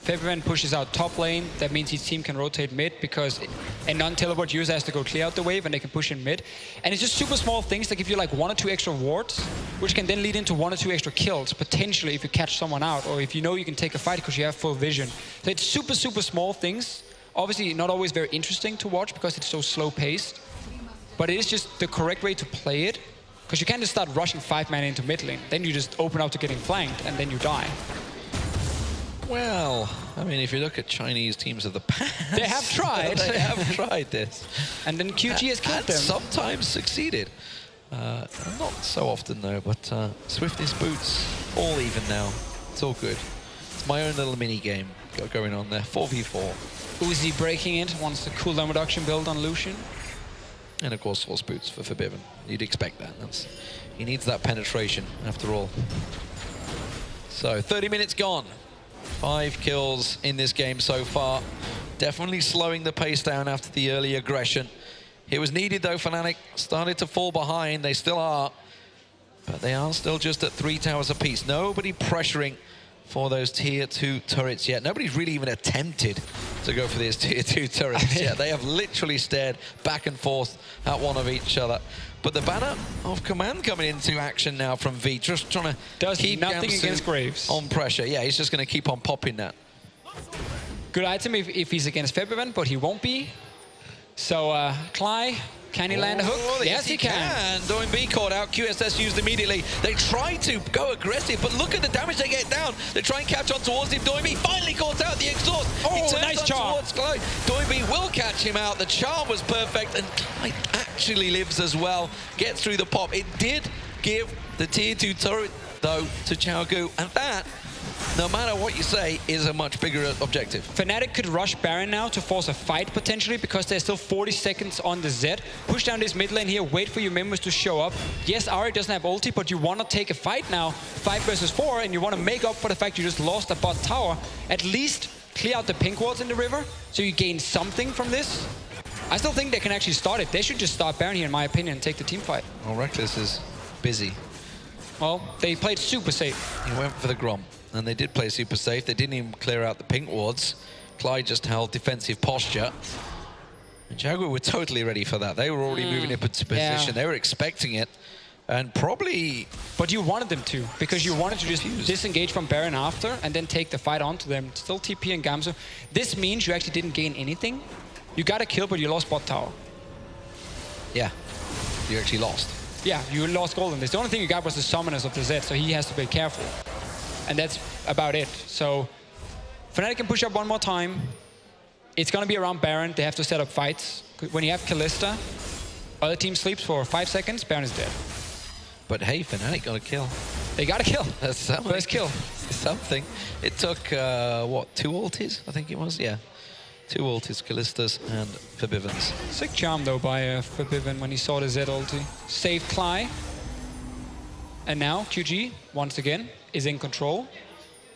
[SPEAKER 9] Febiven pushes out top lane. That means his team can rotate mid because a non-teleport user has to go clear out the wave and they can push in mid. And it's just super small things that give you like 1 or 2 extra wards, which can then lead into 1 or 2 extra kills, potentially if you catch someone out or if you know you can take a fight because you have full vision. So it's super, super small things. Obviously not always very interesting to watch because it's so slow paced, but it is just the correct way to play it because you can't just start rushing 5-man into mid lane. Then you just open up to getting flanked and then you die.
[SPEAKER 8] Well, I mean, if you look at Chinese teams of the past...
[SPEAKER 9] They have tried.
[SPEAKER 8] They have tried this.
[SPEAKER 9] And then QG has killed them.
[SPEAKER 8] Sometimes succeeded. Not so often, though, but Swiftness boots, all even now. It's all good. It's my own little mini-game going on there. 4v4.
[SPEAKER 9] Uzi breaking it, wants the cooldown reduction build on Lucian.
[SPEAKER 8] And, of course, Force boots for Forbidden. You'd expect that. He needs that penetration, after all. So, 30 minutes gone. 5 kills in this game so far. Definitely slowing the pace down after the early aggression. It was needed though. Fnatic started to fall behind. They still are. But they are still just at 3 towers apiece. Nobody pressuring for those tier 2 turrets yet. Nobody's really even attempted to go for these tier 2 turrets yet. They have literally stared back and forth at one of each other. But the banner of command coming into action now from V, just trying to keep
[SPEAKER 9] nothing
[SPEAKER 8] Gamsu
[SPEAKER 9] against Graves
[SPEAKER 8] on pressure. Yeah, he's just going to keep on popping that.
[SPEAKER 9] Good item if he's against Febiven, but he won't be. So, Cly, can he land a hook?
[SPEAKER 8] Yes, he can. Doing B caught out. QSS used immediately. They try to go aggressive, but look at the damage they get down. They try and catch on towards him. Doing B finally caught out the exhaust.
[SPEAKER 9] Oh,
[SPEAKER 8] he
[SPEAKER 9] nice charm.
[SPEAKER 8] Towards Cly. Doing B will catch him out. The charm was perfect, and Cly actually lives as well. Gets through the pop. It did give the tier 2 turret, though, to Xiaogu, and that, no matter what you say, is a much bigger objective.
[SPEAKER 9] Fnatic could rush Baron now to force a fight potentially because there's still 40 seconds on the Z. Push down this mid lane here, wait for your members to show up. Yes, Ari doesn't have ulti, but you want to take a fight now, 5 versus 4, and you want to make up for the fact you just lost a bot tower. At least clear out the pink wards in the river, so you gain something from this. I still think they can actually start it. They should just start Baron here, in my opinion, and take the team fight.
[SPEAKER 8] Well, Reckless is busy.
[SPEAKER 9] Well, they played super safe.
[SPEAKER 8] He went for the Grom. And they did play super safe. They didn't even clear out the pink wards. Clyde just held defensive posture. And Jaguar were totally ready for that. They were already moving into position. Yeah. They were expecting it. And probably...
[SPEAKER 9] But you wanted them to, because you wanted to just disengage from Baron after and then take the fight onto them. Still TP and Gamsu. This means you actually didn't gain anything. You got a kill, but you lost bot tower.
[SPEAKER 8] Yeah, you actually lost.
[SPEAKER 9] Yeah, you lost golden. The only thing you got was the summoners of the Z, so he has to be careful. And that's about it. So Fnatic can push up one more time. It's going to be around Baron. They have to set up fights. When you have Kalista, other team sleeps for 5 seconds, Baron is dead.
[SPEAKER 8] But hey, Fnatic got a kill.
[SPEAKER 9] They got a kill.
[SPEAKER 8] That's something.
[SPEAKER 9] First kill.
[SPEAKER 8] Something. It took, what, 2 ultis, I think it was? Yeah. 2 ultis, Kalistas and Forbivens.
[SPEAKER 9] Sick charm, though, by Forbiven when he saw the Z ulti. Saved Cly. And now QG, once again, is in control.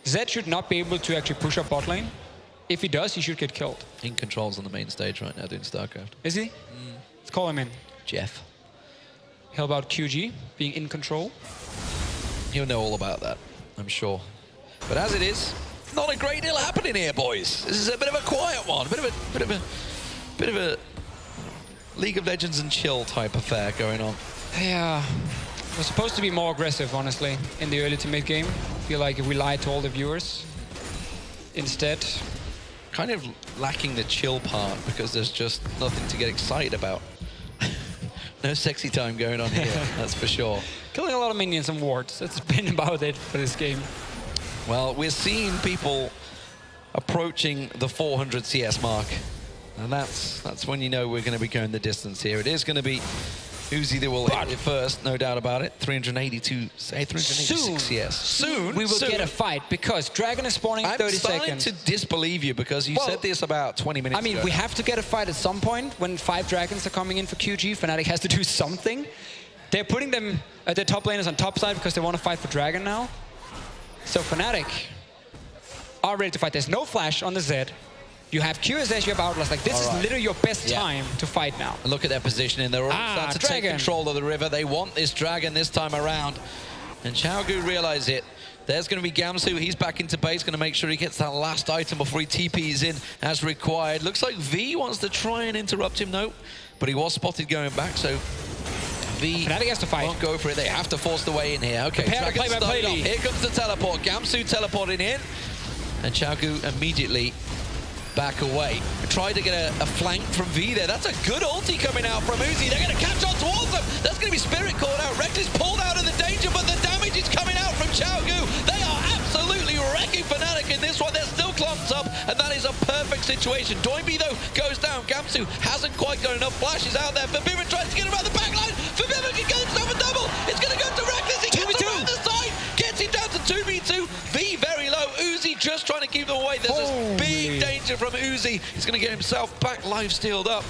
[SPEAKER 9] Zed should not be able to actually push up bot lane. If he does, he should get killed.
[SPEAKER 8] In control's on the main stage right now doing StarCraft.
[SPEAKER 9] Is he? Let's call him in.
[SPEAKER 8] Jeff.
[SPEAKER 9] How about QG being in control?
[SPEAKER 8] He'll know all about that, I'm sure. But as it is, not a great deal happening here, boys. This is a bit of a quiet one, a bit of a League of Legends and chill type affair going on.
[SPEAKER 9] Yeah. We're supposed to be more aggressive, honestly, in the early to mid game. I feel like if we lied to all the viewers instead.
[SPEAKER 8] Kind of lacking the chill part because there's just nothing to get excited about. No sexy time going on here, that's for sure.
[SPEAKER 9] Killing a lot of minions and wards. That's been about it for this game.
[SPEAKER 8] Well, we're seeing people approaching the 400 CS mark. And that's when you know we're going to be going the distance here. It is going to be Uzi that will hit it first, no doubt about it. 386 CS. Soon
[SPEAKER 9] we will get a fight because Dragon is spawning in 30 seconds.
[SPEAKER 8] I'm starting to disbelieve you because you said this about 20 minutes ago.
[SPEAKER 9] I mean, we have to get a fight at some point. When 5 Dragons are coming in for QG, Fnatic has to do something. They're putting them at their top laners on top side because they want to fight for Dragon now. So Fnatic are ready to fight. There's no flash on the Z. You have QSS, you have Outlast. Like, this is literally your best time to fight now.
[SPEAKER 8] And look at their positioning. They're all starting to take control of the river. They want this dragon this time around. And Xiaogu realize it. There's going to be Gamsu. He's back into base, going to make sure he gets that last item before he TPs in as required. Looks like V wants to try and interrupt him, no. But he was spotted going back, so V
[SPEAKER 9] Fnatic has to fight.
[SPEAKER 8] Won't go for it. They have to force the way in here. Okay, Dragon started off. Here comes the teleport. Gamsu teleporting in. And Xiaogu immediately back away. Tried to get a flank from V there. That's a good ulti coming out from Uzi. They're going to catch on towards them. That's going to be Spirit called out. Reckless pulled out of the danger, but the damage is coming out from Xiaogu. They are absolutely wrecking Fnatic in this one. They're still clumped up, and that is a perfect situation. Doinby, though, goes down. Gamsu hasn't quite got enough flashes out there. Forbidden tries to get around the back line. Forbidden can get himself a double. It's going to go to Reckless. He gets around the side. Gets him down to 2v2. V very low. Uzi just trying to keep them away. There's this big danger from Uzi. He's going to get himself back life-stealed up.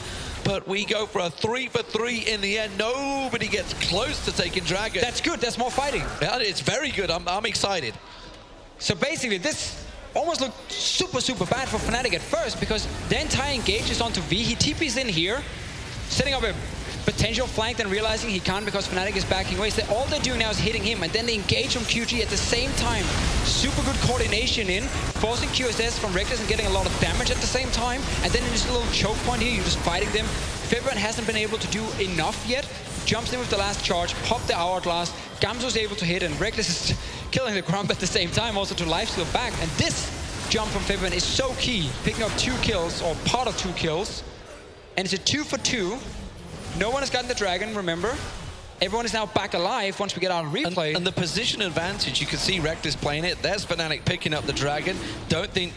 [SPEAKER 8] But we go for a 3-for-3 in the end. Nobody gets close to taking Dragon.
[SPEAKER 9] That's good. That's more fighting.
[SPEAKER 8] Yeah, it's very good. I'm excited.
[SPEAKER 9] So basically, this almost looked super, super bad for Fnatic at first because the entire engage is onto V. He TPs in here, setting up a potential flank, then realizing he can't because Fnatic is backing away. So all they're doing now is hitting him, and then they engage from QG at the same time. Super good coordination in, forcing QSS from Reckless and getting a lot of damage at the same time. And then in this little choke point here, you're just fighting them. Feveran hasn't been able to do enough yet. Jumps in with the last charge, pop the hourglass. Gamzu's able to hit, and Reckless is killing the Grump at the same time, also to lifesteal back. And this jump from Feveran is so key, picking up 2 kills, or part of 2 kills. And it's a 2-for-2. No one has gotten the dragon, remember? Everyone is now back alive once we get our replay.
[SPEAKER 8] And the position advantage, you can see Reckless playing it. There's Fnatic picking up the dragon. Don't think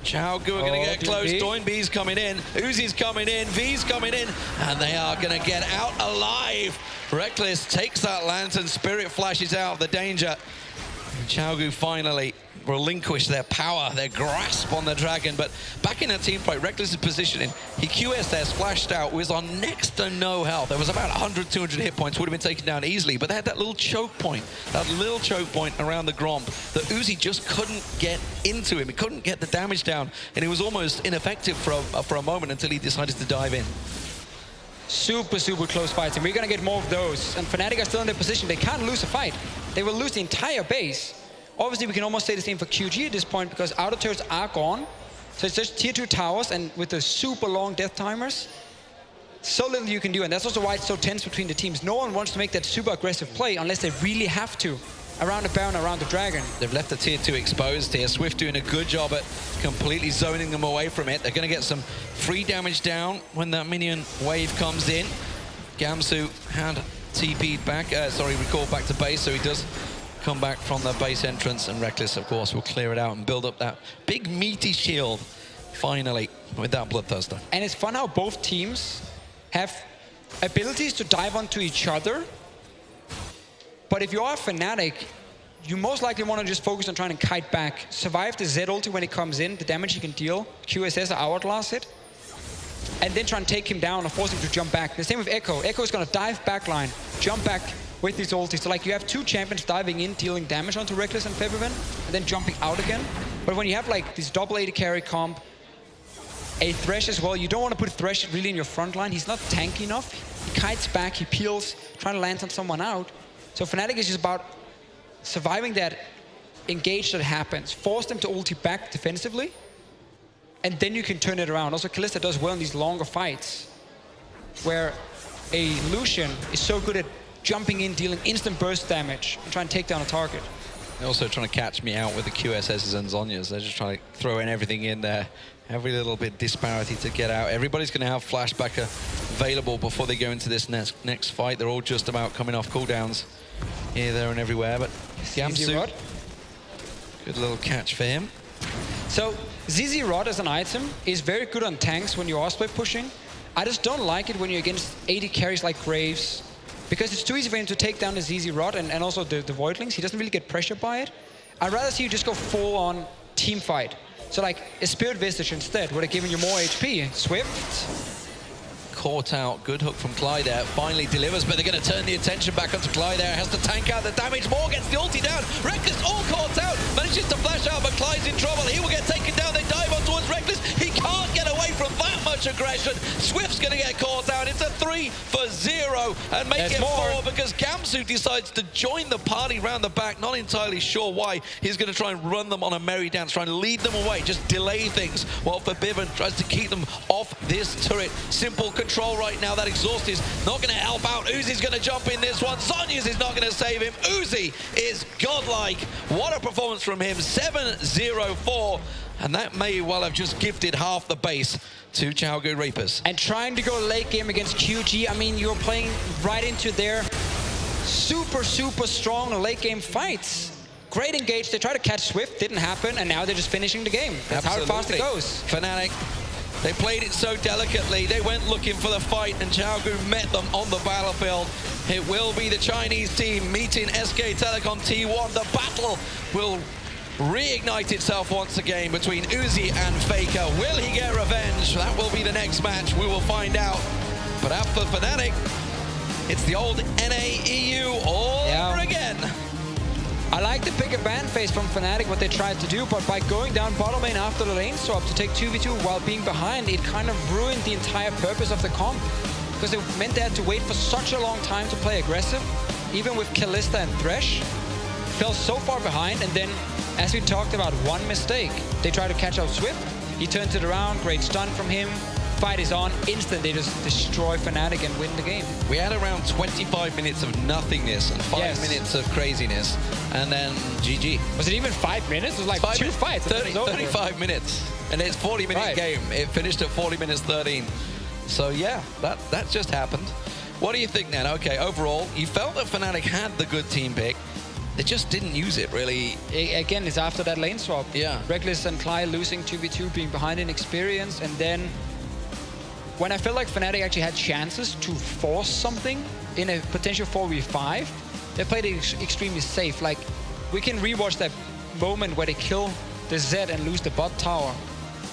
[SPEAKER 8] Xiaogu are going to get close. Doinby's coming in. Uzi's coming in. V's coming in. And they are going to get out alive. Reckless takes that lantern. Spirit flashes out of the danger. And Xiaogu finally relinquish their power, their grasp on the dragon. But back in that team fight, Reckless' positioning, he QSS flashed out, was on next to no health. There was about 100, 200 hit points, would have been taken down easily, but they had that little choke point around the Gromp that Uzi just couldn't get into him. He couldn't get the damage down, and it was almost ineffective for a moment until he decided to dive in.
[SPEAKER 9] Super, super close fights, and we're going to get more of those. And Fnatic are still in their position. They can't lose a fight. They will lose the entire base. Obviously, we can almost say the same for QG at this point because outer turrets are gone. So it's just tier 2 towers, and with the super long death timers, so little you can do. And that's also why it's so tense between the teams. No one wants to make that super aggressive play unless they really have to. Around the Baron, around the Dragon.
[SPEAKER 8] They've left the tier 2 exposed here. Swift doing a good job at completely zoning them away from it. They're going to get some free damage down when that minion wave comes in. Gamsu had TP'd back, recalled back to base, so he does come back from the base entrance, and Reckless, of course, will clear it out and build up that big meaty shield, finally, with that Bloodthirster.
[SPEAKER 9] And it's fun how both teams have abilities to dive onto each other. But if you are a Fnatic, you most likely want to just focus on trying to kite back, survive the Z ulti when it comes in, the damage he can deal, QSS or hourglass it, and then try and take him down or force him to jump back. The same with Echo. Echo is going to dive backline, jump back with these ultis. So like you have 2 champions diving in, dealing damage onto Reckless and Feveran, and then jumping out again. But when you have like this double AD carry comp, a Thresh as well, you don't want to put Thresh really in your front line. He's not tanky enough. He kites back, he peels, trying to land on someone out. So Fnatic is just about surviving that engage that happens, force them to ulti back defensively, and then you can turn it around. Also, Kalista does well in these longer fights, where a Lucian is so good at jumping in, dealing instant burst damage, and trying to take down a target.
[SPEAKER 8] They're also trying to catch me out with the QSSs and Zhonyas. They're just trying to throw in everything in there. Every little bit disparity to get out. Everybody's going to have flashback available before they go into this next fight. They're all just about coming off cooldowns here, there, and everywhere. But Gamsu, good little catch for him.
[SPEAKER 9] So ZZ Rod as an item is very good on tanks when you are split pushing. I just don't like it when you're against AD carries like Graves, because it's too easy for him to take down the ZZ Rod and also the Voidlings. He doesn't really get pressured by it. I'd rather see you just go full on team fight. So like a Spirit Visage instead, would have given you more HP. Swift
[SPEAKER 8] caught out. Good hook from Clyde there. Finally delivers, but they're going to turn the attention back onto Clyde there. Has to tank out the damage. Moore gets the ulti down. Reckless all caught out. Manages to flash out, but Clyde's in trouble. He will get taken down. They dive on towards Reckless. He can't get away from that much aggression. Swift's going to get caught out. It's a 3-for-0 and make it 4 because Gamsu decides to join the party round the back. Not entirely sure why. He's going to try and run them on a merry dance, try and lead them away, just delay things while Forbidden tries to keep them off this turret. Simple control right now. That exhaust is not going to help out. Uzi's going to jump in this one. Zonyas is not going to save him. Uzi is godlike. What a performance from him. 7-0-4. And that may well have just gifted half the base to Chaogu Reapers.
[SPEAKER 9] And trying to go late game against QG, I mean, you're playing right into their super strong late game fights. Great engage. They tried to catch Swift, didn't happen, and now they're just finishing the game. That's how fast it goes.
[SPEAKER 8] Fnatic, they played it so delicately. They went looking for the fight, and Chaogu met them on the battlefield. It will be the Chinese team meeting SK Telecom T1. The battle will reignite itself once again between Uzi and Faker. Will he get revenge? That will be the next match. We will find out. But as for Fnatic, it's the old NA-EU all over again.
[SPEAKER 9] I like the pick a ban phase from Fnatic, what they tried to do, but by going down bottom lane after the lane swap to take 2v2 while being behind, it kind of ruined the entire purpose of the comp. Because it meant they had to wait for such a long time to play aggressive. Even with Kalista and Thresh, fell so far behind, and then, as we talked about, one mistake. They tried to catch out Swift, he turns it around, great stun from him. Fight is on, instant they just destroy Fnatic and win the game.
[SPEAKER 8] We had around 25 minutes of nothingness and 5 minutes of craziness, and then GG.
[SPEAKER 9] Was it even 5 minutes? It was like 2 fights.
[SPEAKER 8] 35 minutes, and it's 40-minute game. It finished at 40 minutes 13. So yeah, that just happened. What do you think then? Okay, overall, you felt that Fnatic had the good team pick. They just didn't use it, really.
[SPEAKER 9] Again, it's after that lane swap.
[SPEAKER 8] Yeah.
[SPEAKER 9] Reckless and Clyde losing 2v2, being behind in experience, and then when I felt like Fnatic actually had chances to force something in a potential 4v5, they played it extremely safe. Like, we can rewatch that moment where they kill the Zed and lose the bot tower.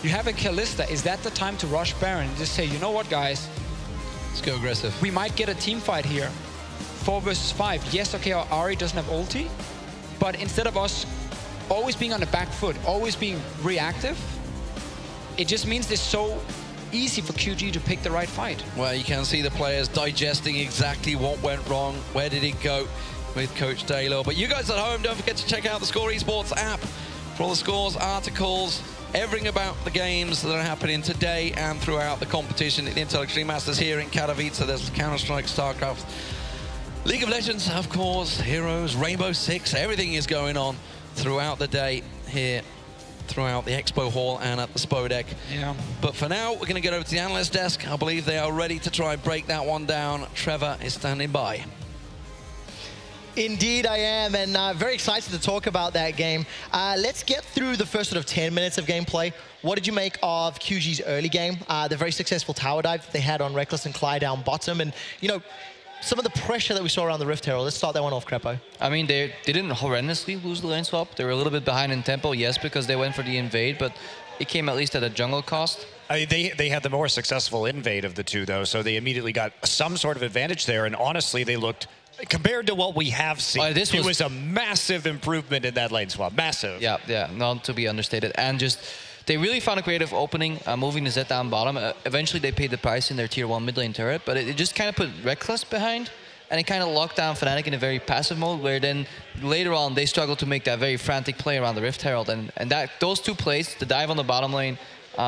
[SPEAKER 9] You have a Kalista. Is that the time to rush Baron and just say, you know what, guys?
[SPEAKER 8] Let's go aggressive.
[SPEAKER 9] We might get a team fight here. 4 versus 5. Yes, okay, our Ahri doesn't have ulti, but instead of us always being on the back foot, always being reactive, it just means it's so easy for QG to pick the right fight.
[SPEAKER 8] Well, you can see the players digesting exactly what went wrong, where did it go with Coach Taylor. But you guys at home, don't forget to check out the Score Esports app for all the scores, articles, everything about the games that are happening today and throughout the competition at the Intel Extreme Masters here in Katowice. There's Counter-Strike, StarCraft, League of Legends, of course, Heroes, Rainbow Six, everything is going on throughout the day here throughout the Expo Hall and at the Spodek.
[SPEAKER 9] Yeah.
[SPEAKER 8] But for now, we're going to get over to the analyst desk. I believe they are ready to try and break that one down. Trevor is standing by.
[SPEAKER 1] Indeed, I am, and very excited to talk about that game. Let's get through the first sort of 10 minutes of gameplay. What did you make of QG's early game? The very successful tower dive that they had on Reckless and Clyde down bottom, and, you know, some of the pressure that we saw around the Rift Herald. Let's start that one off, Crepo.
[SPEAKER 5] I mean, they didn't horrendously lose the lane swap. They were a little bit behind in tempo, yes, because they went for the invade, but it came at least at a jungle cost.
[SPEAKER 2] They had the more successful invade of the two, though, so they immediately got some sort of advantage there, and honestly, they looked, compared to what we have seen, it was a massive improvement in that lane swap. Massive.
[SPEAKER 5] Yeah, not to be understated. And just, they really found a creative opening, moving the Zed down bottom. Eventually, they paid the price in their tier 1 mid lane turret, but it just kind of put Reckless behind, and it kind of locked down Fnatic in a very passive mode, where then later on, they struggled to make that very frantic play around the Rift Herald. And those two plays, the dive on the bottom lane,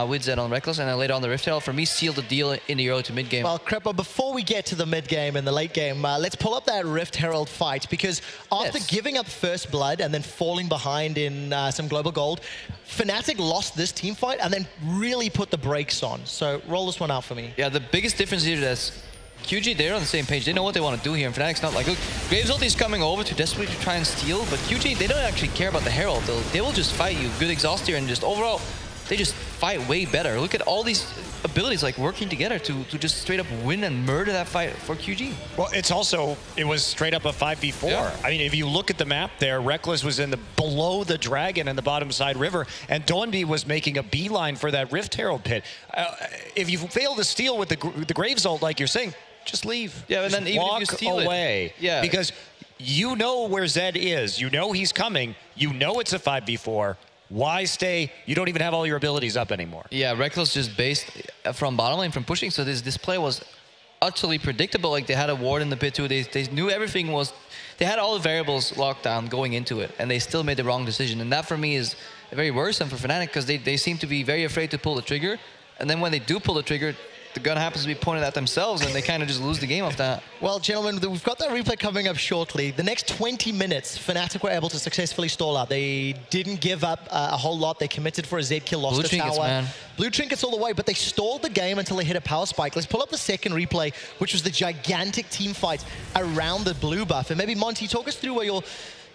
[SPEAKER 5] with Zed on Reckless, and then later on the Rift Herald, for me, sealed the deal in the early to mid game.
[SPEAKER 1] Well, Crepo, before we get to the mid game and the late game, let's pull up that Rift Herald fight, because after giving up first blood and then falling behind in some global gold, Fnatic lost this team fight and then really put the brakes on. So roll this one out for me.
[SPEAKER 5] Yeah, the biggest difference here is QG, they're on the same page. They know what they want to do here, and Fnatic's not like, look, Graves ulti's coming over to desperately try and steal, but QG, they don't actually care about the Herald. They will just fight you. Good exhaust here, and just overall, they just fight way better. Look at all these abilities like working together to just straight up win and murder that fight for QG.
[SPEAKER 2] Well, it was straight up a 5v4. Yeah. I mean, if you look at the map there, Reckless was below the dragon in the bottom side river, and Donby was making a beeline for that Rift Herald pit. If you fail to steal with the Graves ult, like you're saying, just leave.
[SPEAKER 5] Yeah, and
[SPEAKER 2] just
[SPEAKER 5] then even
[SPEAKER 2] walk
[SPEAKER 5] if you steal
[SPEAKER 2] away.
[SPEAKER 5] Yeah.
[SPEAKER 2] Because you know where Zed is. You know he's coming. You know it's a 5v4. Why stay? You don't even have all your abilities up anymore.
[SPEAKER 5] Yeah, Reckless just based from bottom lane, from pushing. So this play was utterly predictable. Like they had a ward in the pit too. They knew everything was. They had all the variables locked down going into it, and they still made the wrong decision. And that for me is very worrisome for Fnatic because they seem to be very afraid to pull the trigger. And then when they do pull the trigger, the gun happens to be pointed at themselves, and they kind of just lose the game off that.
[SPEAKER 1] Well, gentlemen, we've got that replay coming up shortly. The next 20 minutes, Fnatic were able to successfully stall out. They didn't give up a whole lot. They committed for a Zed kill, lost the tower.
[SPEAKER 5] Man.
[SPEAKER 1] Blue trinkets all the way, but they stalled the game until they hit a power spike. Let's pull up the second replay, which was the gigantic team fight around the blue buff. And maybe, Monty, talk us through what you're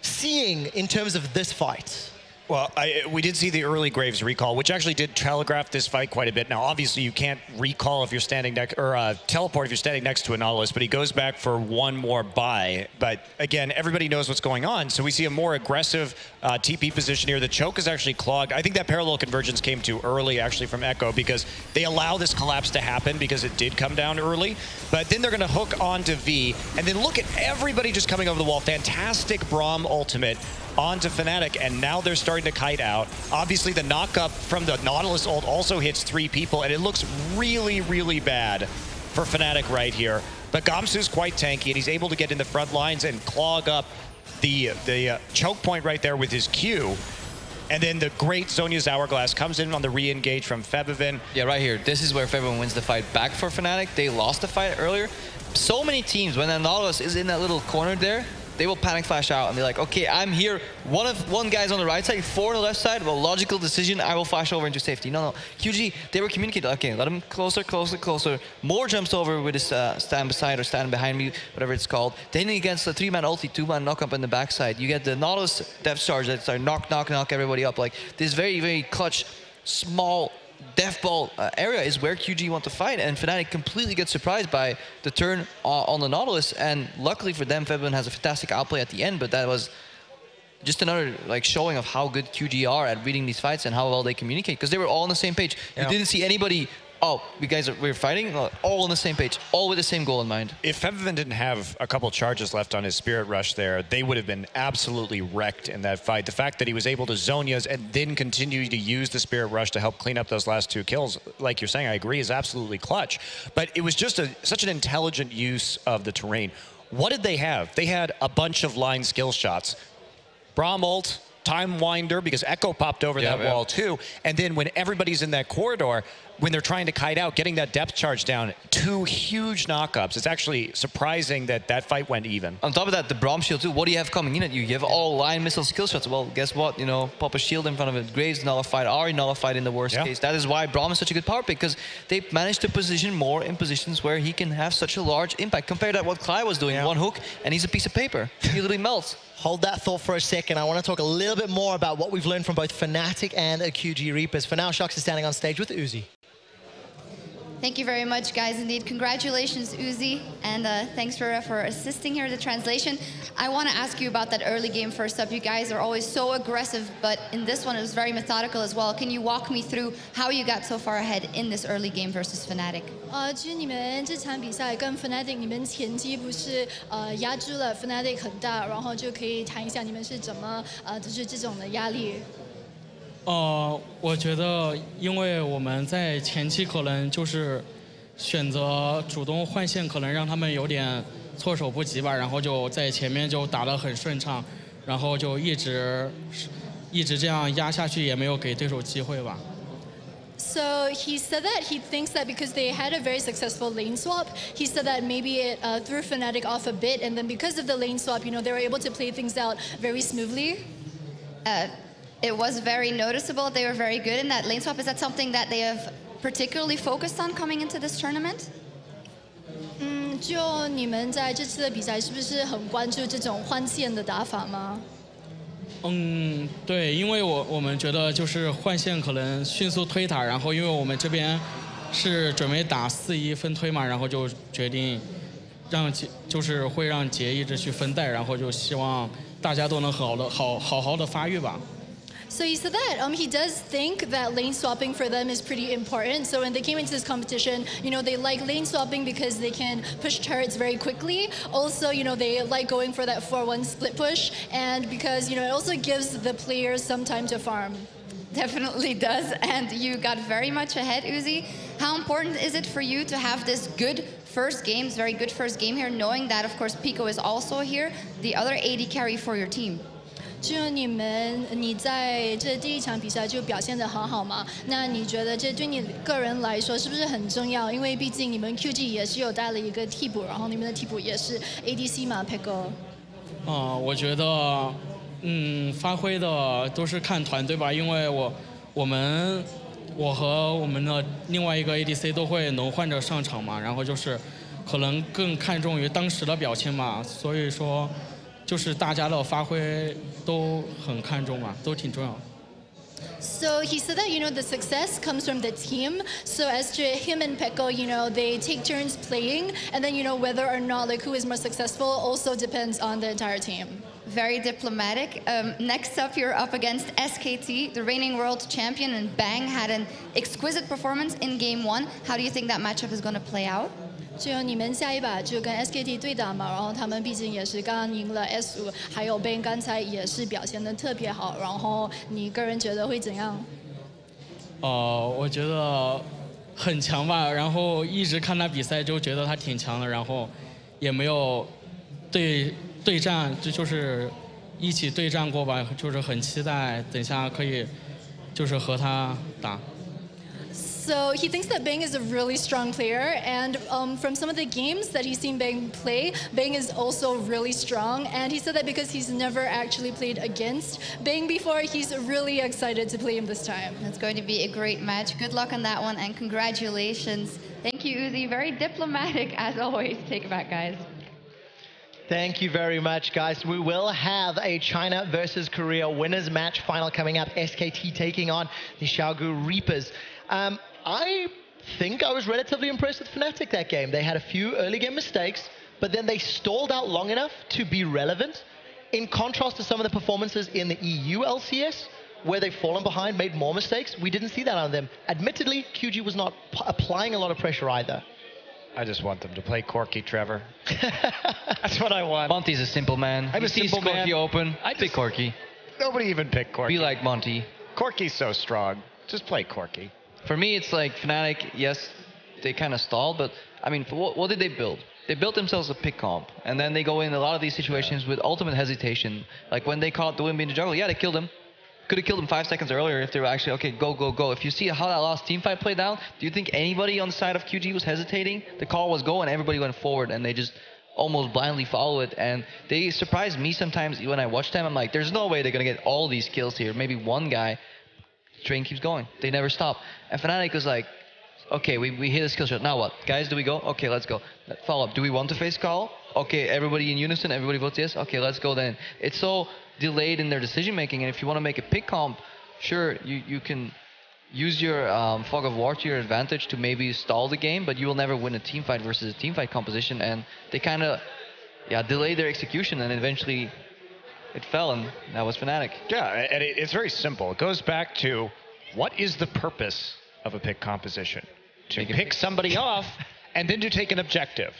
[SPEAKER 1] seeing in terms of this fight.
[SPEAKER 2] Well, we did see the early Graves recall, which actually did telegraph this fight quite a bit. Now, obviously, you can't recall if you're standing next, or teleport if you're standing next to a Nautilus, but he goes back for one more buy. But again, everybody knows what's going on, so we see a more aggressive TP position here. The choke is actually clogged. I think that parallel convergence came too early, actually, from Echo, because they allow this collapse to happen because it did come down early. But then they're going to hook onto V, and then look at everybody just coming over the wall. Fantastic Braum ultimate onto Fnatic, and now they're starting to kite out. Obviously, the knock-up from the Nautilus ult also hits 3 people, and it looks really, really bad for Fnatic right here. But Gamsu's quite tanky, and he's able to get in the front lines and clog up the choke point right there with his Q. And then the great Zhonya's Hourglass comes in on the re-engage from Febiven.
[SPEAKER 5] Yeah, right here. This is where Febiven wins the fight back for Fnatic. They lost the fight earlier. So many teams, when the Nautilus is in that little corner there, they will panic flash out and be like, okay, I'm here. One guy's on the right side, 4 on the left side. Well, logical decision, I will flash over into safety. No. QG, they were communicating, okay, let him closer, closer, closer. More jumps over with his stand beside or stand behind me, whatever it's called. Then against the 3-man ulti, 2-man knock up in the backside. You get the Nautilus depth charge that start knock everybody up. Like this very, very clutch, small death ball area is where QG want to fight, and Fnatic completely gets surprised by the turn on the Nautilus, and luckily for them, Febiven has a fantastic outplay at the end, but that was just another like showing of how good QG are at reading these fights and how well they communicate, because they were all on the same page. Yeah. You didn't see anybody, oh, we're fighting, all on the same page, all with the same goal in mind.
[SPEAKER 2] If Febiven didn't have a couple charges left on his Spirit Rush there, they would have been absolutely wrecked in that fight. The fact that he was able to Zhonya's and then continue to use the Spirit Rush to help clean up those last 2 kills, like you're saying, I agree, is absolutely clutch. But it was just such an intelligent use of the terrain. What did they have? They had a bunch of line skill shots. Braum ult, Time Winder, because Echo popped over that wall too. And then when everybody's in that corridor, when they're trying to kite out, getting that depth charge down, 2 huge knockups. It's actually surprising that that fight went even.
[SPEAKER 5] On top of that, the Braum shield too. What do you have coming in at you? You have all line missile skill shots. Well, guess what? You know, pop a shield in front of it. Graves nullified, Ahri nullified in the worst case. That is why Braum is such a good power pick, because they managed to position more in positions where he can have such a large impact. Compared to what Cly was doing, 1 hook, and he's a piece of paper. He literally melts.
[SPEAKER 1] Hold that thought for a second. I want to talk a little bit more about what we've learned from both Fnatic and QG Reapers. For now, Sharks is standing on stage with Uzi.
[SPEAKER 3] Thank you very much, guys. Indeed, congratulations, Uzi, and thanks for assisting here in the translation. I want to ask you about that early game first up. You guys are always so aggressive, but in this one, it was very methodical as well. Can you walk me through how you got so far ahead in this early game versus Fnatic?
[SPEAKER 10] 其实你们这场比赛跟 Fnatic 你们前期不是压制了 Fnatic 很大，然后就可以谈一下你们是怎么就是这种的压力。
[SPEAKER 11] 我觉得，因为我们在前期可能就是选择主动换线，可能让他们有点措手不及吧，然后就在前面就打得很顺畅，然后就一直这样压下去，也没有给对手机会吧。
[SPEAKER 10] So he said that he thinks that because they had a very successful lane swap, he said that maybe it threw Fnatic off a bit, and then because of the lane swap, you know, they were able to play things out very smoothly.
[SPEAKER 3] It was very noticeable. They were very good in that lane swap. Is that something that they have particularly focused on coming into this tournament?
[SPEAKER 10] 就你们在这次的比赛是不是很关注这种换线的打法吗？
[SPEAKER 11] 对，因为我们觉得就是换线可能迅速推塔，然后因为我们这边是准备打4-1分推嘛，然后就决定就是会让杰一直去分带，然后就希望大家都能好好的发育吧。
[SPEAKER 10] So he said that he does think that lane swapping for them is pretty important. So when they came into this competition, they like lane swapping because they can push turrets very quickly. Also, they like going for that 4-1 split push, and because it also gives the players some time to farm.
[SPEAKER 3] Definitely does, and you got very much ahead, Uzi. How important is it for you to have this good first game, very good first game here, knowing that, of course, Pico is also here, the other AD carry for your team?
[SPEAKER 10] 就你在这第一场比赛就表现得很好嘛？那你觉得这对你个人来说是不是很重要？因为毕竟你们 QG 也是有带了一个替补，然后你们的替补也是 ADC 嘛 ，Pico。
[SPEAKER 11] 我觉得，发挥的都是看团队吧，因为我和我们的另外一个 ADC 都会轮换着上场嘛，然后就是可能更看重于当时的表现嘛，所以说。就是大家的发挥都很看重嘛，都挺重要。
[SPEAKER 10] So he said that the success comes from the team. So as to him and Peko, they take turns playing, and then whether or not who is more successful also depends on the entire team.
[SPEAKER 3] Very diplomatic. Next up, you're up against SKT, the reigning world champion, and Bang had an exquisite performance in Game 1. How do you think that matchup is going to play out?
[SPEAKER 10] 就你们下一把就跟 SKT 对打嘛，然后他们毕竟也是刚刚赢了 S5，还有 Ben 刚才也是表现得特别好，然后你个人觉得会怎样？
[SPEAKER 11] 我觉得很强吧，然后一直看他比赛就觉得他挺强的，然后也没有对战，就是一起对战过吧，就是很期待等下可以就是和他打。
[SPEAKER 10] So he thinks that Bang is a really strong player, and from some of the games that he's seen Bang play, Bang is also really strong. And he said that because he's never actually played against Bang before, he's really excited to play him this time.
[SPEAKER 3] It's going to be a great match. Good luck on that one, and congratulations. Thank you, Uzi. Very diplomatic, as always. Take it back, guys.
[SPEAKER 1] Thank you very much, guys. We will have a China versus Korea winners match final coming up. SKT taking on the Xiaogu Reapers. I think I was relatively impressed with Fnatic that game. They had a few early game mistakes, but then they stalled out long enough to be relevant. In contrast to some of the performances in the EU LCS, where they've fallen behind, made more mistakes, we didn't see that on them. Admittedly, QG was not applying a lot of pressure either.
[SPEAKER 2] I just want them to play Corki, Trevor. That's what I want.
[SPEAKER 5] Monty's a simple man.
[SPEAKER 2] I'm a simple man.
[SPEAKER 5] Corki open. I pick Corki.
[SPEAKER 2] Nobody even picked Corki.
[SPEAKER 5] Be like Monty.
[SPEAKER 2] Corki's so strong. Just play Corki.
[SPEAKER 5] For me, it's like Fnatic, yes, they kind of stalled, but I mean, what did they build? They built themselves a pick comp, and then they go in a lot of these situations with ultimate hesitation. Like when they caught the Wimpy in the jungle, yeah, they killed him. Could have killed him 5 seconds earlier if they were actually, okay, go, go, go. If you see how that last team fight played out, do you think anybody on the side of QG was hesitating? The call was go and everybody went forward and they just almost blindly follow it. And they surprised me sometimes when I watch them. I'm like, there's no way they're going to get all these kills here. Maybe one guy. Train keeps going. They never stop. And Fnatic was like, okay, we hit a skill shot. Now what? Guys, do we go? Okay, let's go. Follow up. Do we want to face call? Okay, everybody in unison. Everybody votes yes. Okay, let's go then. It's so delayed in their decision making, and if you want to make a pick comp, sure, you can use your fog of war to your advantage to maybe stall the game, but you will never win a team fight versus a team fight composition. And they kind of delayed their execution, and eventually it fell, and that was Fnatic.
[SPEAKER 2] Yeah, and it's very simple. It goes back to what is the purpose of a pick composition? To pick somebody off and then to take an objective.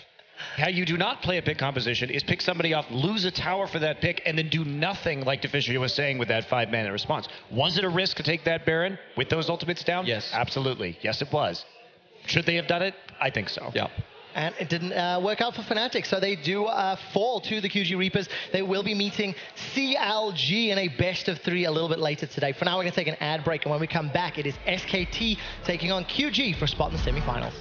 [SPEAKER 2] How you do not play a pick composition is pick somebody off, lose a tower for that pick, and then do nothing like Deficio was saying with that 5-man response. Was it a risk to take that Baron with those ultimates down?
[SPEAKER 5] Yes.
[SPEAKER 2] Absolutely. Yes, it was. Should they have done it? I think so.
[SPEAKER 5] Yeah.
[SPEAKER 1] And it didn't work out for Fnatic, so they do fall to the QG Reapers. They will be meeting CLG in a best-of-3 a little bit later today. For now, we're going to take an ad break, and when we come back, it is SKT taking on QG for a spot in the semifinals.